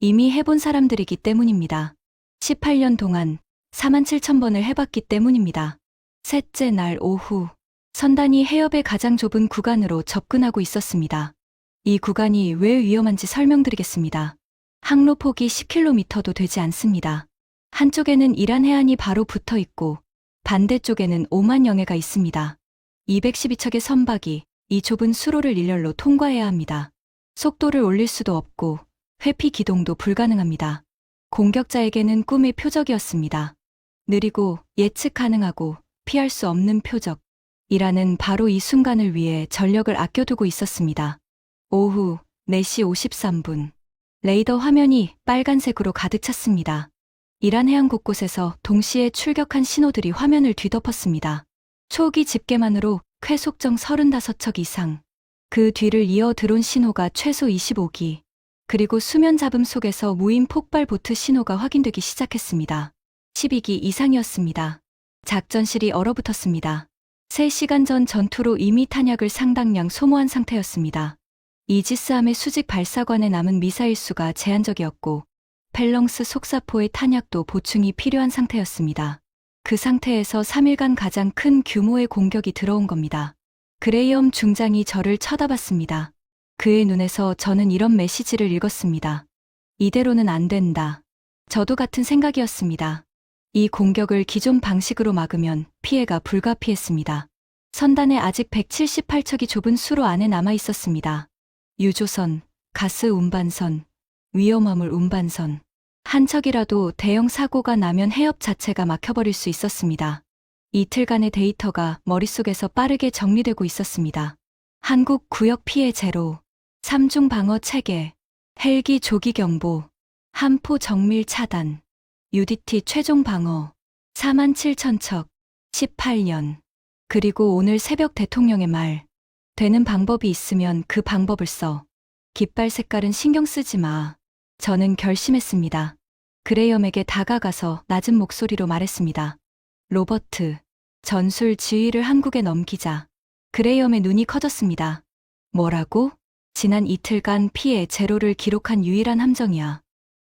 이미 해본 사람들이기 때문입니다. 18년 동안 47,000번을 해봤기 때문입니다. 셋째 날 오후, 선단이 해협의 가장 좁은 구간으로 접근하고 있었습니다. 이 구간이 왜 위험한지 설명드리겠습니다. 항로 폭이 10km도 되지 않습니다. 한쪽에는 이란 해안이 바로 붙어 있고 반대쪽에는 오만 영해가 있습니다. 212척의 선박이 이 좁은 수로를 일렬로 통과해야 합니다. 속도를 올릴 수도 없고 회피 기동도 불가능합니다. 공격자에게는 꿈의 표적이었습니다. 느리고 예측 가능하고 피할 수 없는 표적. 이란은 바로 이 순간을 위해 전력을 아껴두고 있었습니다. 오후 4시 53분. 레이더 화면이 빨간색으로 가득 찼습니다. 이란 해안 곳곳에서 동시에 출격한 신호들이 화면을 뒤덮었습니다. 초기 집계만으로 쾌속정 35척 이상. 그 뒤를 이어 들어온 신호가 최소 25기. 그리고 수면 잡음 속에서 무인 폭발 보트 신호가 확인되기 시작했습니다. 12기 이상이었습니다. 작전실이 얼어붙었습니다. 3시간 전 전투로 이미 탄약을 상당량 소모한 상태였습니다. 이지스함의 수직 발사관에 남은 미사일 수가 제한적이었고 펠렁스 속사포의 탄약도 보충이 필요한 상태였습니다. 그 상태에서 3일간 가장 큰 규모의 공격이 들어온 겁니다. 그레이엄 중장이 저를 쳐다봤습니다. 그의 눈에서 저는 이런 메시지를 읽었습니다. 이대로는 안 된다. 저도 같은 생각이었습니다. 이 공격을 기존 방식으로 막으면 피해가 불가피했습니다. 선단에 아직 178척이 좁은 수로 안에 남아 있었습니다. 유조선, 가스 운반선, 위험화물 운반선. 한 척이라도 대형 사고가 나면 해협 자체가 막혀버릴 수 있었습니다. 이틀간의 데이터가 머릿속에서 빠르게 정리되고 있었습니다. 한국 구역 피해 제로, 3중 방어 체계, 헬기 조기 경보, 함포 정밀 차단, UDT 최종 방어, 47,000척, 18년. 그리고 오늘 새벽 대통령의 말. 되는 방법이 있으면 그 방법을 써. 깃발 색깔은 신경 쓰지 마. 저는 결심했습니다. 그레이엄에게 다가가서 낮은 목소리로 말했습니다. 로버트, 전술 지휘를 한국에 넘기자. 그레이엄의 눈이 커졌습니다. 뭐라고? 지난 이틀간 피해 제로를 기록한 유일한 함정이야.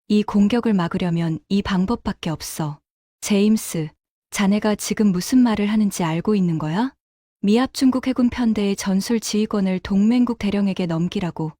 이 공격을 막으려면 이 방법밖에 없어. 제임스, 자네가 지금 무슨 말을 하는지 알고 있는 거야? 미합 중국 해군 편대의 전술 지휘권을 동맹국 대령에게 넘기라고.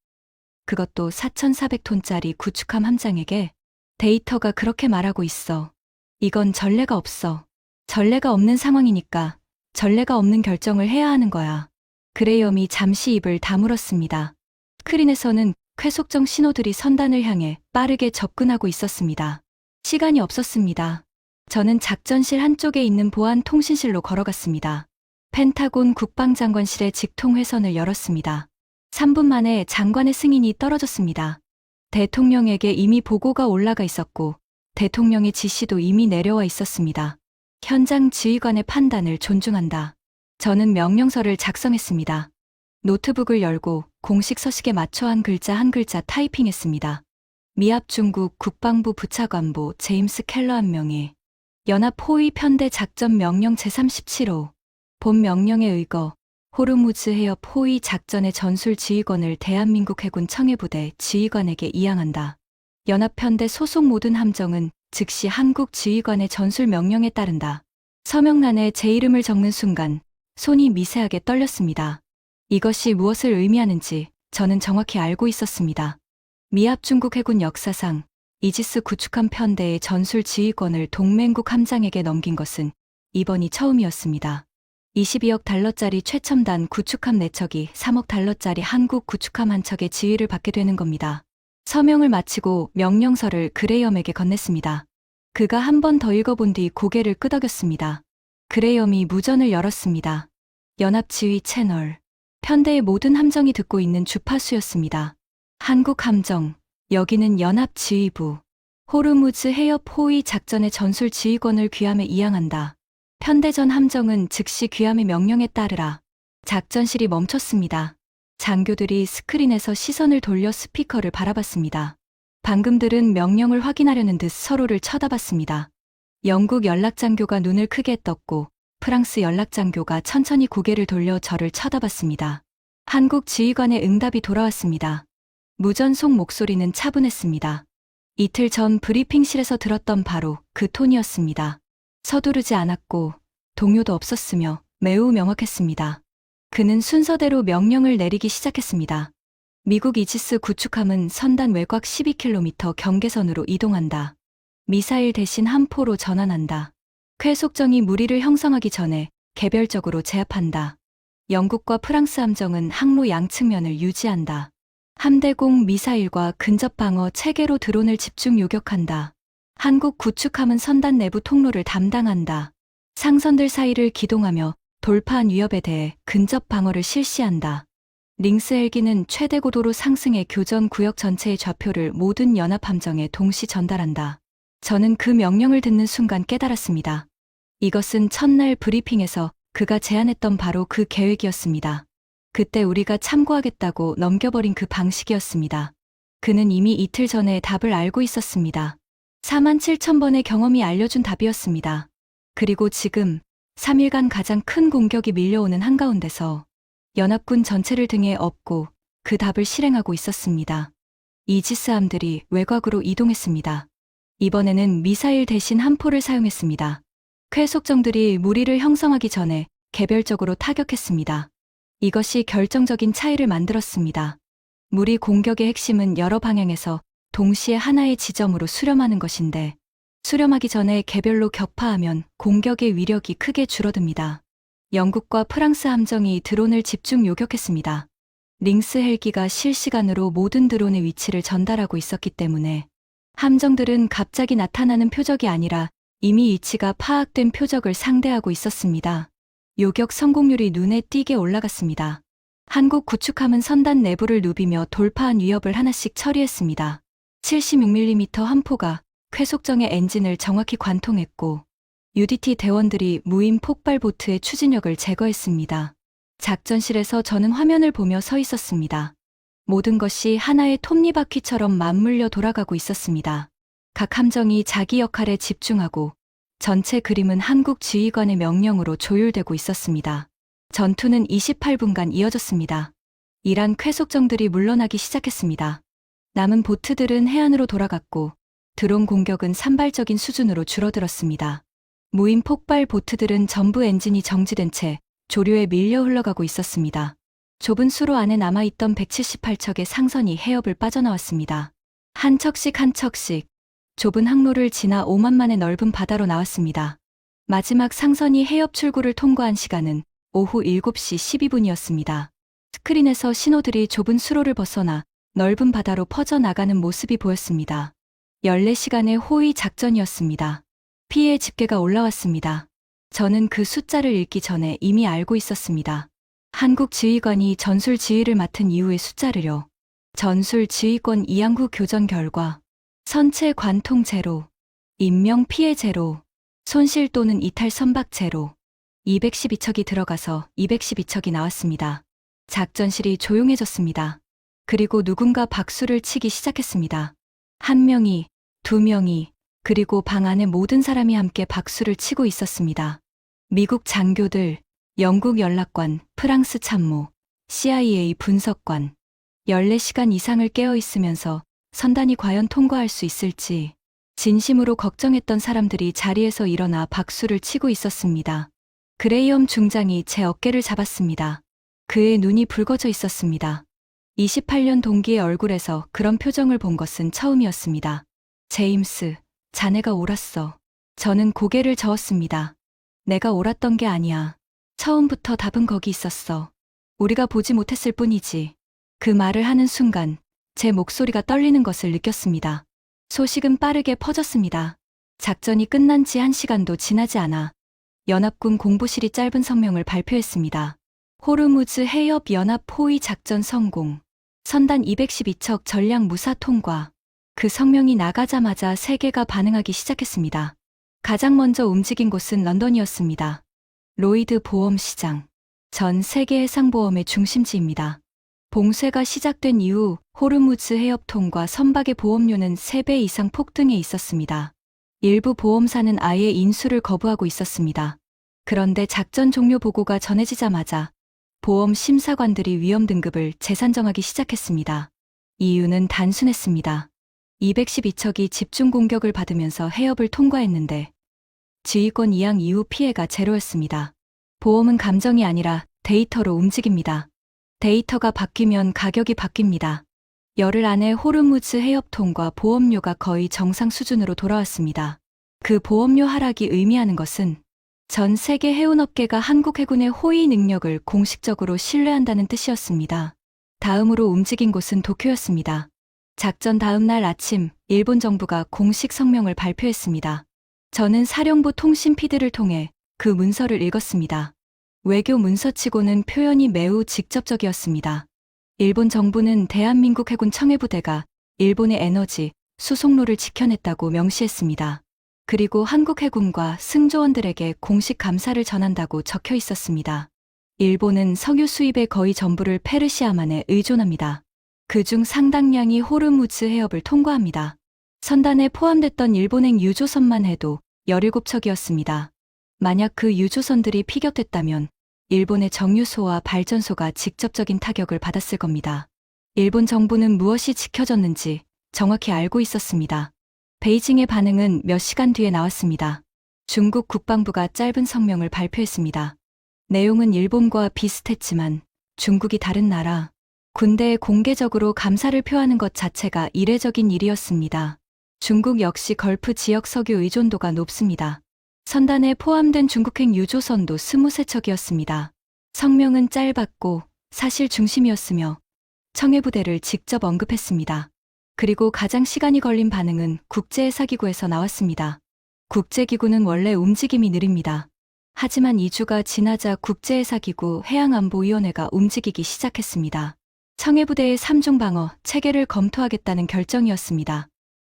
그것도 4,400톤짜리 구축함 함장에게. 데이터가 그렇게 말하고 있어. 이건 전례가 없어. 전례가 없는 상황이니까 전례가 없는 결정을 해야 하는 거야. 그레이엄이 잠시 입을 다물었습니다. 스크린에서는 쾌속정 신호들이 선단을 향해 빠르게 접근하고 있었습니다. 시간이 없었습니다. 저는 작전실 한쪽에 있는 보안 통신실로 걸어갔습니다. 펜타곤 국방장관실의 직통 회선을 열었습니다. 3분 만에 장관의 승인이 떨어졌습니다. 대통령에게 이미 보고가 올라가 있었고 대통령의 지시도 이미 내려와 있었습니다. 현장 지휘관의 판단을 존중한다. 저는 명령서를 작성했습니다. 노트북을 열고 공식 서식에 맞춰 한 글자 타이핑했습니다. 미합 중국 국방부 부차관보 제임스 켈러 한 명이 연합 호위 편대 작전 명령 제37호 본 명령에 의거 호르무즈 해협 호위 작전의 전술 지휘권을 대한민국 해군 청해부대 지휘관에게 이양한다. 연합편대 소속 모든 함정은 즉시 한국 지휘관의 전술 명령에 따른다. 서명란에 제 이름을 적는 순간 손이 미세하게 떨렸습니다. 이것이 무엇을 의미하는지 저는 정확히 알고 있었습니다. 미합 중국 해군 역사상 이지스 구축함 편대의 전술 지휘권을 동맹국 함장에게 넘긴 것은 이번이 처음이었습니다. 22억 달러짜리 최첨단 구축함 4척이 3억 달러짜리 한국 구축함 한 척의 지휘를 받게 되는 겁니다. 서명을 마치고 명령서를 그레이엄에게 건넸습니다. 그가 한 번 더 읽어본 뒤 고개를 끄덕였습니다. 그레이엄이 무전을 열었습니다. 연합지휘 채널. 편대의 모든 함정이 듣고 있는 주파수였습니다. 한국 함정, 여기는 연합지휘부. 호르무즈 해협 호위 작전의 전술 지휘권을 귀함에 이양한다. 편대 전 함정은 즉시 귀함의 명령에 따르라. 작전실이 멈췄습니다. 장교들이 스크린에서 시선을 돌려 스피커를 바라봤습니다. 방금 들은 명령을 확인하려는 듯 서로를 쳐다봤습니다. 영국 연락장교가 눈을 크게 떴고 프랑스 연락장교가 천천히 고개를 돌려 저를 쳐다봤습니다. 한국 지휘관의 응답이 돌아왔습니다. 무전 속 목소리는 차분했습니다. 이틀 전 브리핑실에서 들었던 바로 그 톤이었습니다. 서두르지 않았고 동요도 없었으며 매우 명확했습니다. 그는 순서대로 명령을 내리기 시작했습니다. 미국 이지스 구축함은 선단 외곽 12km 경계선으로 이동한다. 미사일 대신 함포로 전환한다. 쾌속정이 무리를 형성하기 전에 개별적으로 제압한다. 영국과 프랑스 함정은 항로 양측면을 유지한다. 함대공 미사일과 근접 방어 체계로 드론을 집중 요격한다. 한국 구축함은 선단 내부 통로를 담당한다. 상선들 사이를 기동하며 돌파한 위협에 대해 근접 방어를 실시한다. 링스 헬기는 최대 고도로 상승해 교전 구역 전체의 좌표를 모든 연합 함정에 동시 전달한다. 저는 그 명령을 듣는 순간 깨달았습니다. 이것은 첫날 브리핑에서 그가 제안했던 바로 그 계획이었습니다. 그때 우리가 참고하겠다고 넘겨버린 그 방식이었습니다. 그는 이미 이틀 전에 답을 알고 있었습니다. 47,000번의 경험이 알려준 답이었습니다. 그리고 지금 3일간 가장 큰 공격이 밀려오는 한가운데서 연합군 전체를 등에 업고 그 답을 실행하고 있었습니다. 이지스함들이 외곽으로 이동했습니다. 이번에는 미사일 대신 함포를 사용했습니다. 쾌속정들이 무리를 형성하기 전에 개별적으로 타격했습니다. 이것이 결정적인 차이를 만들었습니다. 무리 공격의 핵심은 여러 방향에서 동시에 하나의 지점으로 수렴하는 것인데 수렴하기 전에 개별로 격파하면 공격의 위력이 크게 줄어듭니다. 영국과 프랑스 함정이 드론을 집중 요격했습니다. 링스 헬기가 실시간으로 모든 드론의 위치를 전달하고 있었기 때문에 함정들은 갑자기 나타나는 표적이 아니라 이미 위치가 파악된 표적을 상대하고 있었습니다. 요격 성공률이 눈에 띄게 올라갔습니다. 한국 구축함은 선단 내부를 누비며 돌파한 위협을 하나씩 처리했습니다. 76mm 함포가 쾌속정의 엔진을 정확히 관통했고 UDT 대원들이 무인 폭발 보트의 추진력을 제거했습니다. 작전실에서 저는 화면을 보며 서 있었습니다. 모든 것이 하나의 톱니바퀴처럼 맞물려 돌아가고 있었습니다. 각 함정이 자기 역할에 집중하고 전체 그림은 한국 지휘관의 명령으로 조율되고 있었습니다. 전투는 28분간 이어졌습니다. 이란 쾌속정들이 물러나기 시작했습니다. 남은 보트들은 해안으로 돌아갔고 드론 공격은 산발적인 수준으로 줄어들었습니다. 무인 폭발 보트들은 전부 엔진이 정지된 채 조류에 밀려 흘러가고 있었습니다. 좁은 수로 안에 남아있던 178척의 상선이 해협을 빠져나왔습니다. 한 척씩 한 척씩 좁은 항로를 지나 5만만의 넓은 바다로 나왔습니다. 마지막 상선이 해협 출구를 통과한 시간은 오후 7시 12분이었습니다. 스크린에서 신호들이 좁은 수로를 벗어나 넓은 바다로 퍼져나가는 모습이 보였습니다. 14시간의 호위 작전이었습니다. 피해 집계가 올라왔습니다. 저는 그 숫자를 읽기 전에 이미 알고 있었습니다. 한국 지휘관이 전술 지휘를 맡은 이후의 숫자를요. 전술 지휘권 이양 후 교전 결과 선체 관통 제로, 인명 피해 제로, 손실 또는 이탈 선박 제로, 212척이 들어가서 212척이 나왔습니다. 작전실이 조용해졌습니다. 그리고 누군가 박수를 치기 시작했습니다. 한 명이, 두 명이, 그리고 방 안의 모든 사람이 함께 박수를 치고 있었습니다. 미국 장교들, 영국 연락관, 프랑스 참모, CIA 분석관. 14시간 이상을 깨어 있으면서 선단이 과연 통과할 수 있을지 진심으로 걱정했던 사람들이 자리에서 일어나 박수를 치고 있었습니다. 그레이엄 중장이 제 어깨를 잡았습니다. 그의 눈이 붉어져 있었습니다. 28년 동기의 얼굴에서 그런 표정을 본 것은 처음이었습니다. 제임스, 자네가 옳았어. 저는 고개를 저었습니다. 내가 옳았던 게 아니야. 처음부터 답은 거기 있었어. 우리가 보지 못했을 뿐이지. 그 말을 하는 순간 제 목소리가 떨리는 것을 느꼈습니다. 소식은 빠르게 퍼졌습니다. 작전이 끝난 지 1시간도 지나지 않아 연합군 공보실이 짧은 성명을 발표했습니다. 호르무즈 해협 연합 호위 작전 성공. 선단 212척 전략 무사 통과. 그 성명이 나가자마자 세계가 반응하기 시작했습니다. 가장 먼저 움직인 곳은 런던이었습니다. 로이드 보험시장. 전 세계 해상보험의 중심지입니다. 봉쇄가 시작된 이후 호르무즈 해협 통과 선박의 보험료는 3배 이상 폭등해 있었습니다. 일부 보험사는 아예 인수를 거부하고 있었습니다. 그런데 작전 종료 보고가 전해지자마자 보험 심사관들이 위험 등급을 재산정하기 시작했습니다. 이유는 단순했습니다. 212척이 집중 공격을 받으면서 해협을 통과했는데 지휘권 이양 이후 피해가 제로였습니다. 보험은 감정이 아니라 데이터로 움직입니다. 데이터가 바뀌면 가격이 바뀝니다. 열흘 안에 호르무즈 해협 통과 보험료가 거의 정상 수준으로 돌아왔습니다. 그 보험료 하락이 의미하는 것은 전 세계 해운업계가 한국 해군의 호위 능력을 공식적으로 신뢰한다는 뜻이었습니다. 다음으로 움직인 곳은 도쿄였습니다. 작전 다음 날 아침 일본 정부가 공식 성명을 발표했습니다. 저는 사령부 통신 피드를 통해 그 문서를 읽었습니다. 외교 문서치고는 표현이 매우 직접적이었습니다. 일본 정부는 대한민국 해군 청해부대가 일본의 에너지, 수송로를 지켜냈다고 명시했습니다. 그리고 한국 해군과 승조원들에게 공식 감사를 전한다고 적혀 있었습니다. 일본은 석유 수입의 거의 전부를 페르시아만에 의존합니다. 그중 상당량이 호르무즈 해협을 통과합니다. 선단에 포함됐던 일본행 유조선만 해도 17척이었습니다. 만약 그 유조선들이 피격됐다면 일본의 정유소와 발전소가 직접적인 타격을 받았을 겁니다. 일본 정부는 무엇이 지켜졌는지 정확히 알고 있었습니다. 베이징의 반응은 몇 시간 뒤에 나왔습니다. 중국 국방부가 짧은 성명을 발표했습니다. 내용은 일본과 비슷했지만 중국이 다른 나라, 군대에 공개적으로 감사를 표하는 것 자체가 이례적인 일이었습니다. 중국 역시 걸프 지역 석유 의존도가 높습니다. 선단에 포함된 중국행 유조선도 23척이었습니다. 성명은 짧았고 사실 중심이었으며 청해부대를 직접 언급했습니다. 그리고 가장 시간이 걸린 반응은 국제해사기구에서 나왔습니다. 국제기구는 원래 움직임이 느립니다. 하지만 2주가 지나자 국제해사기구 해양안보위원회가 움직이기 시작했습니다. 청해부대의 3중 방어 체계를 검토하겠다는 결정이었습니다.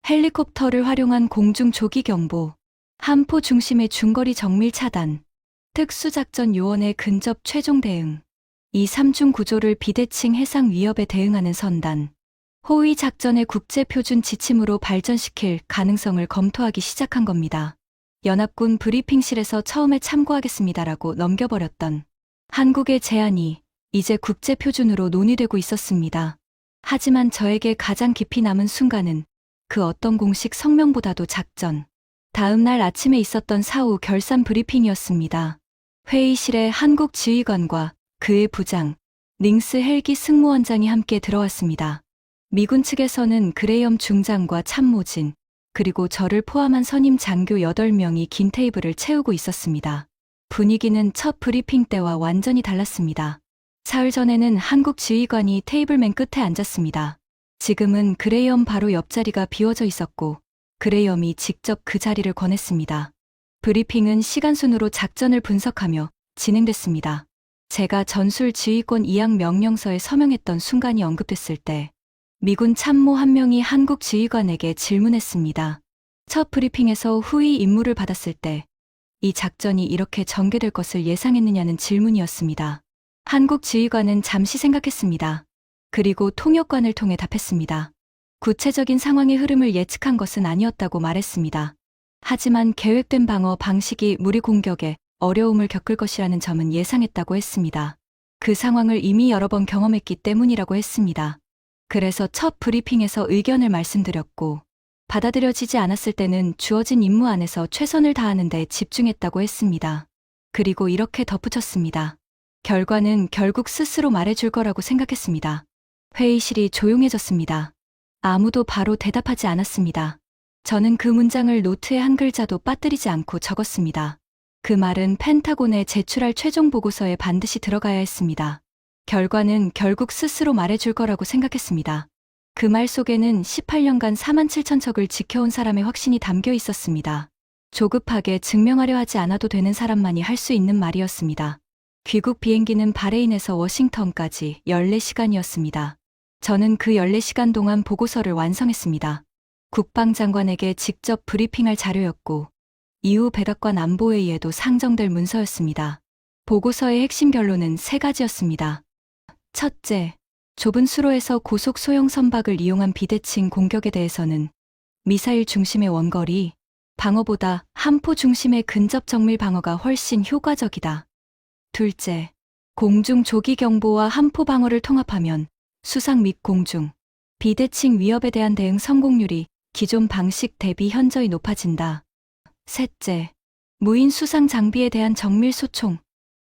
헬리콥터를 활용한 공중 조기 경보, 함포 중심의 중거리 정밀 차단, 특수작전 요원의 근접 최종 대응. 이 3중 구조를 비대칭 해상 위협에 대응하는 선단, 호위 작전의 국제표준 지침으로 발전시킬 가능성을 검토하기 시작한 겁니다. 연합군 브리핑실에서 처음에 참고하겠습니다라고 넘겨버렸던 한국의 제안이 이제 국제표준으로 논의되고 있었습니다. 하지만 저에게 가장 깊이 남은 순간은 그 어떤 공식 성명보다도 작전. 다음 날 아침에 있었던 사후 결산 브리핑이었습니다. 회의실에 한국 지휘관과 그의 부장, 닝스 헬기 승무원장이 함께 들어왔습니다. 미군 측에서는 그레이엄 중장과 참모진, 그리고 저를 포함한 선임 장교 8명이 긴 테이블을 채우고 있었습니다. 분위기는 첫 브리핑 때와 완전히 달랐습니다. 사흘 전에는 한국 지휘관이 테이블 맨 끝에 앉았습니다. 지금은 그레이엄 바로 옆자리가 비워져 있었고 그레이엄이 직접 그 자리를 권했습니다. 브리핑은 시간순으로 작전을 분석하며 진행됐습니다. 제가 전술 지휘권 이양 명령서에 서명했던 순간이 언급됐을 때 미군 참모 한 명이 한국 지휘관에게 질문했습니다. 첫 브리핑에서 후위 임무를 받았을 때 이 작전이 이렇게 전개될 것을 예상했느냐는 질문이었습니다. 한국 지휘관은 잠시 생각했습니다. 그리고 통역관을 통해 답했습니다. 구체적인 상황의 흐름을 예측한 것은 아니었다고 말했습니다. 하지만 계획된 방어 방식이 무리 공격에 어려움을 겪을 것이라는 점은 예상했다고 했습니다. 그 상황을 이미 여러 번 경험했기 때문이라고 했습니다. 그래서 첫 브리핑에서 의견을 말씀드렸고, 받아들여지지 않았을 때는 주어진 임무 안에서 최선을 다하는 데 집중했다고 했습니다. 그리고 이렇게 덧붙였습니다. 결과는 결국 스스로 말해줄 거라고 생각했습니다. 회의실이 조용해졌습니다. 아무도 바로 대답하지 않았습니다. 저는 그 문장을 노트에 한 글자도 빠뜨리지 않고 적었습니다. 그 말은 펜타곤에 제출할 최종 보고서에 반드시 들어가야 했습니다. 결과는 결국 스스로 말해줄 거라고 생각했습니다. 그 말 속에는 18년간 47,000척을 지켜온 사람의 확신이 담겨 있었습니다. 조급하게 증명하려 하지 않아도 되는 사람만이 할 수 있는 말이었습니다. 귀국 비행기는 바레인에서 워싱턴까지 14시간이었습니다. 저는 그 14시간 동안 보고서를 완성했습니다. 국방장관에게 직접 브리핑할 자료였고, 이후 백악관 안보회의에도 상정될 문서였습니다. 보고서의 핵심 결론은 3가지였습니다. 첫째, 좁은 수로에서 고속 소형 선박을 이용한 비대칭 공격에 대해서는 미사일 중심의 원거리 방어보다 함포 중심의 근접 정밀 방어가 훨씬 효과적이다. 둘째, 공중 조기 경보와 함포 방어를 통합하면 수상 및 공중, 비대칭 위협에 대한 대응 성공률이 기존 방식 대비 현저히 높아진다. 셋째, 무인 수상 장비에 대한 정밀 소총,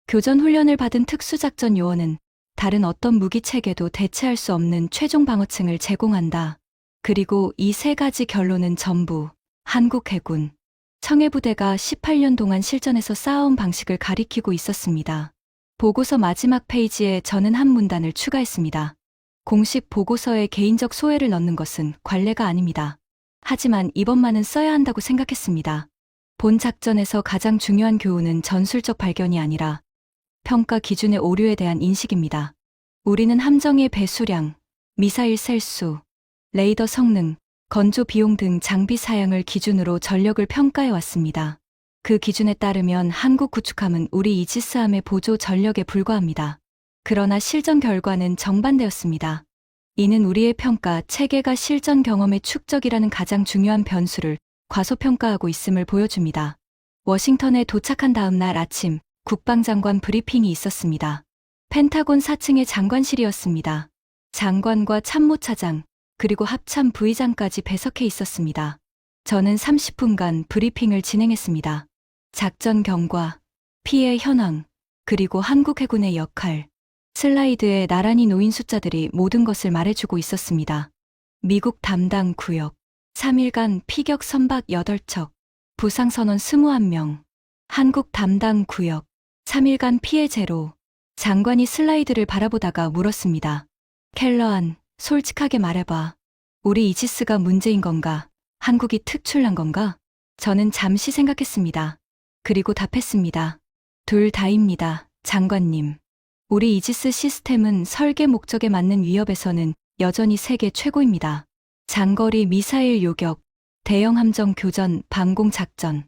교전 훈련을 받은 특수작전 요원은 다른 어떤 무기 체계도 대체할 수 없는 최종 방어층을 제공한다. 그리고 이 3가지 결론은 전부 한국 해군 청해부대가 18년 동안 실전에서 쌓아온 방식을 가리키고 있었습니다. 보고서 마지막 페이지에 저는 한 문단을 추가했습니다. 공식 보고서에 개인적 소회를 넣는 것은 관례가 아닙니다. 하지만 이번만은 써야 한다고 생각했습니다. 본 작전에서 가장 중요한 교훈은 전술적 발견이 아니라 평가 기준의 오류에 대한 인식입니다. 우리는 함정의 배수량, 미사일 셀수, 레이더 성능, 건조 비용 등 장비 사양을 기준으로 전력을 평가해 왔습니다. 그 기준에 따르면 한국 구축함은 우리 이지스함의 보조 전력에 불과합니다. 그러나 실전 결과는 정반대였습니다. 이는 우리의 평가 체계가 실전 경험의 축적이라는 가장 중요한 변수를 과소평가하고 있음을 보여줍니다. 워싱턴에 도착한 다음 날 아침, 국방장관 브리핑이 있었습니다. 펜타곤 4층의 장관실이었습니다. 장관과 참모차장, 그리고 합참 부의장까지 배석해 있었습니다. 저는 30분간 브리핑을 진행했습니다. 작전 경과, 피해 현황, 그리고 한국 해군의 역할. 슬라이드에 나란히 놓인 숫자들이 모든 것을 말해주고 있었습니다. 미국 담당 구역, 3일간 피격 선박 8척, 부상 선원 21명. 한국 담당 구역, 3일간 피해 제로. 장관이 슬라이드를 바라보다가 물었습니다. 켈러안, 솔직하게 말해봐. 우리 이지스가 문제인 건가? 한국이 특출난 건가? 저는 잠시 생각했습니다. 그리고 답했습니다. 둘 다입니다, 장관님. 우리 이지스 시스템은 설계 목적에 맞는 위협에서는 여전히 세계 최고입니다. 장거리 미사일 요격, 대형 함정 교전, 방공 작전.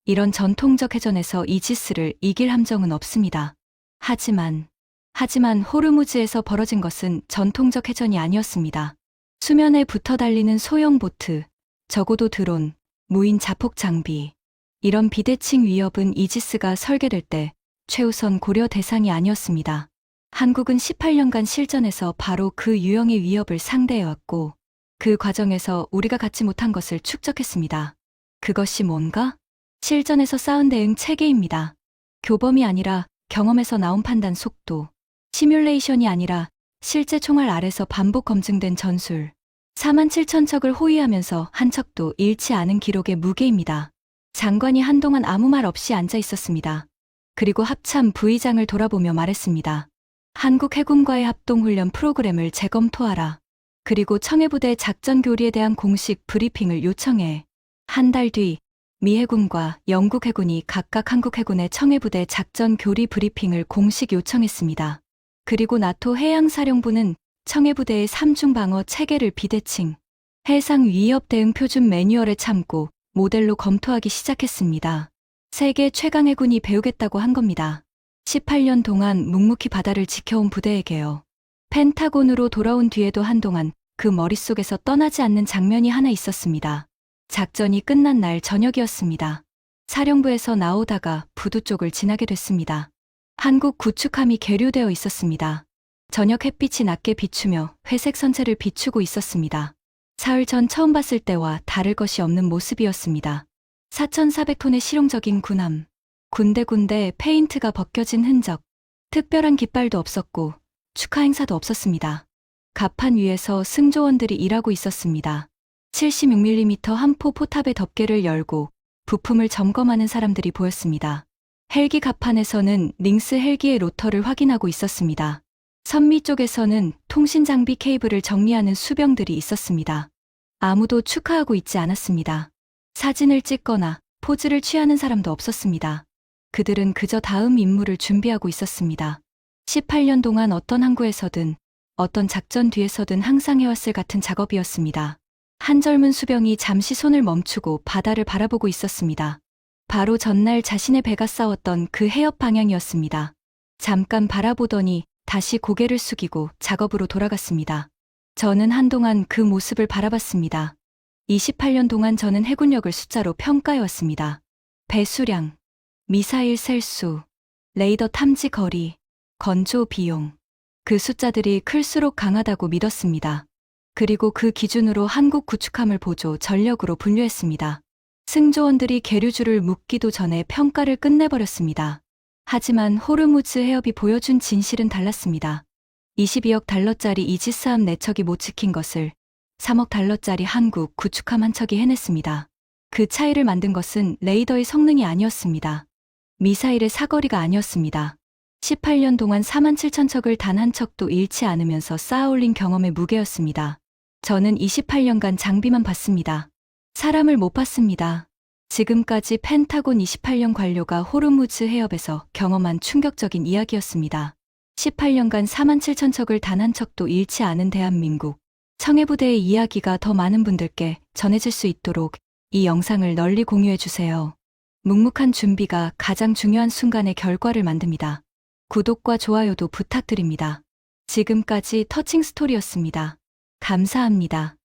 이런 전통적 해전에서 이지스를 이길 함정은 없습니다. 하지만 호르무즈에서 벌어진 것은 전통적 해전이 아니었습니다. 수면에 붙어 달리는 소형 보트, 적어도 드론, 무인 자폭 장비. 이런 비대칭 위협은 이지스가 설계될 때 최우선 고려 대상이 아니었습니다. 한국은 18년간 실전에서 바로 그 유형의 위협을 상대해왔고, 그 과정에서 우리가 갖지 못한 것을 축적했습니다. 그것이 뭔가? 실전에서 쌓은 대응 체계입니다. 교범이 아니라 경험에서 나온 판단 속도, 시뮬레이션이 아니라 실제 총알 아래서 반복 검증된 전술, 47,000척을 호위하면서 한 척도 잃지 않은 기록의 무게입니다. 장관이 한동안 아무 말 없이 앉아 있었습니다. 그리고 합참 부의장을 돌아보며 말했습니다. 한국 해군과의 합동훈련 프로그램을 재검토하라. 그리고 청해부대 작전 교리에 대한 공식 브리핑을 요청해. 한 달 뒤 미 해군과 영국 해군이 각각 한국 해군의 청해부대 작전 교리 브리핑을 공식 요청했습니다. 그리고 나토 해양사령부는 청해부대의 3중 방어 체계를 비대칭, 해상 위협 대응 표준 매뉴얼에 참고 모델로 검토하기 시작했습니다. 세계 최강 해군이 배우겠다고 한 겁니다. 18년 동안 묵묵히 바다를 지켜온 부대에게요. 펜타곤으로 돌아온 뒤에도 한동안 그 머릿속에서 떠나지 않는 장면이 하나 있었습니다. 작전이 끝난 날 저녁이었습니다. 사령부에서 나오다가 부두 쪽을 지나게 됐습니다. 한국 구축함이 계류되어 있었습니다. 저녁 햇빛이 낮게 비추며 회색 선체를 비추고 있었습니다. 사흘 전 처음 봤을 때와 다를 것이 없는 모습이었습니다. 4,400톤의 실용적인 군함. 군데군데 페인트가 벗겨진 흔적. 특별한 깃발도 없었고 축하 행사도 없었습니다. 갑판 위에서 승조원들이 일하고 있었습니다. 76mm 함포 포탑의 덮개를 열고 부품을 점검하는 사람들이 보였습니다. 헬기 갑판에서는 링스 헬기의 로터를 확인하고 있었습니다. 선미 쪽에서는 통신 장비 케이블을 정리하는 수병들이 있었습니다. 아무도 축하하고 있지 않았습니다. 사진을 찍거나 포즈를 취하는 사람도 없었습니다. 그들은 그저 다음 임무를 준비하고 있었습니다. 18년 동안 어떤 항구에서든 어떤 작전 뒤에서든 항상 해왔을 같은 작업이었습니다. 한 젊은 수병이 잠시 손을 멈추고 바다를 바라보고 있었습니다. 바로 전날 자신의 배가 싸웠던 그 해협 방향이었습니다. 잠깐 바라보더니 다시 고개를 숙이고 작업으로 돌아갔습니다. 저는 한동안 그 모습을 바라봤습니다. 28년 동안 저는 해군력을 숫자로 평가해왔습니다. 배수량, 미사일 셀수, 레이더 탐지 거리, 건조 비용. 그 숫자들이 클수록 강하다고 믿었습니다. 그리고 그 기준으로 한국 구축함을 보조 전력으로 분류했습니다. 승조원들이 계류주를 묻기도 전에 평가를 끝내버렸습니다. 하지만 호르무즈 해협이 보여준 진실은 달랐습니다. 22억 달러짜리 이지스함 4척이 못 지킨 것을 3억 달러짜리 한국 구축함 한 척이 해냈습니다. 그 차이를 만든 것은 레이더의 성능이 아니었습니다. 미사일의 사거리가 아니었습니다. 18년 동안 47,000척을 단 한 척도 잃지 않으면서 쌓아올린 경험의 무게였습니다. 저는 28년간 장비만 봤습니다. 사람을 못 봤습니다. 지금까지 펜타곤 28년 관료가 호르무즈 해협에서 경험한 충격적인 이야기였습니다. 18년간 47,000척을 단 한 척도 잃지 않은 대한민국 청해부대의 이야기가 더 많은 분들께 전해질 수 있도록 이 영상을 널리 공유해주세요. 묵묵한 준비가 가장 중요한 순간의 결과를 만듭니다. 구독과 좋아요도 부탁드립니다. 지금까지 터칭 스토리였습니다. 감사합니다.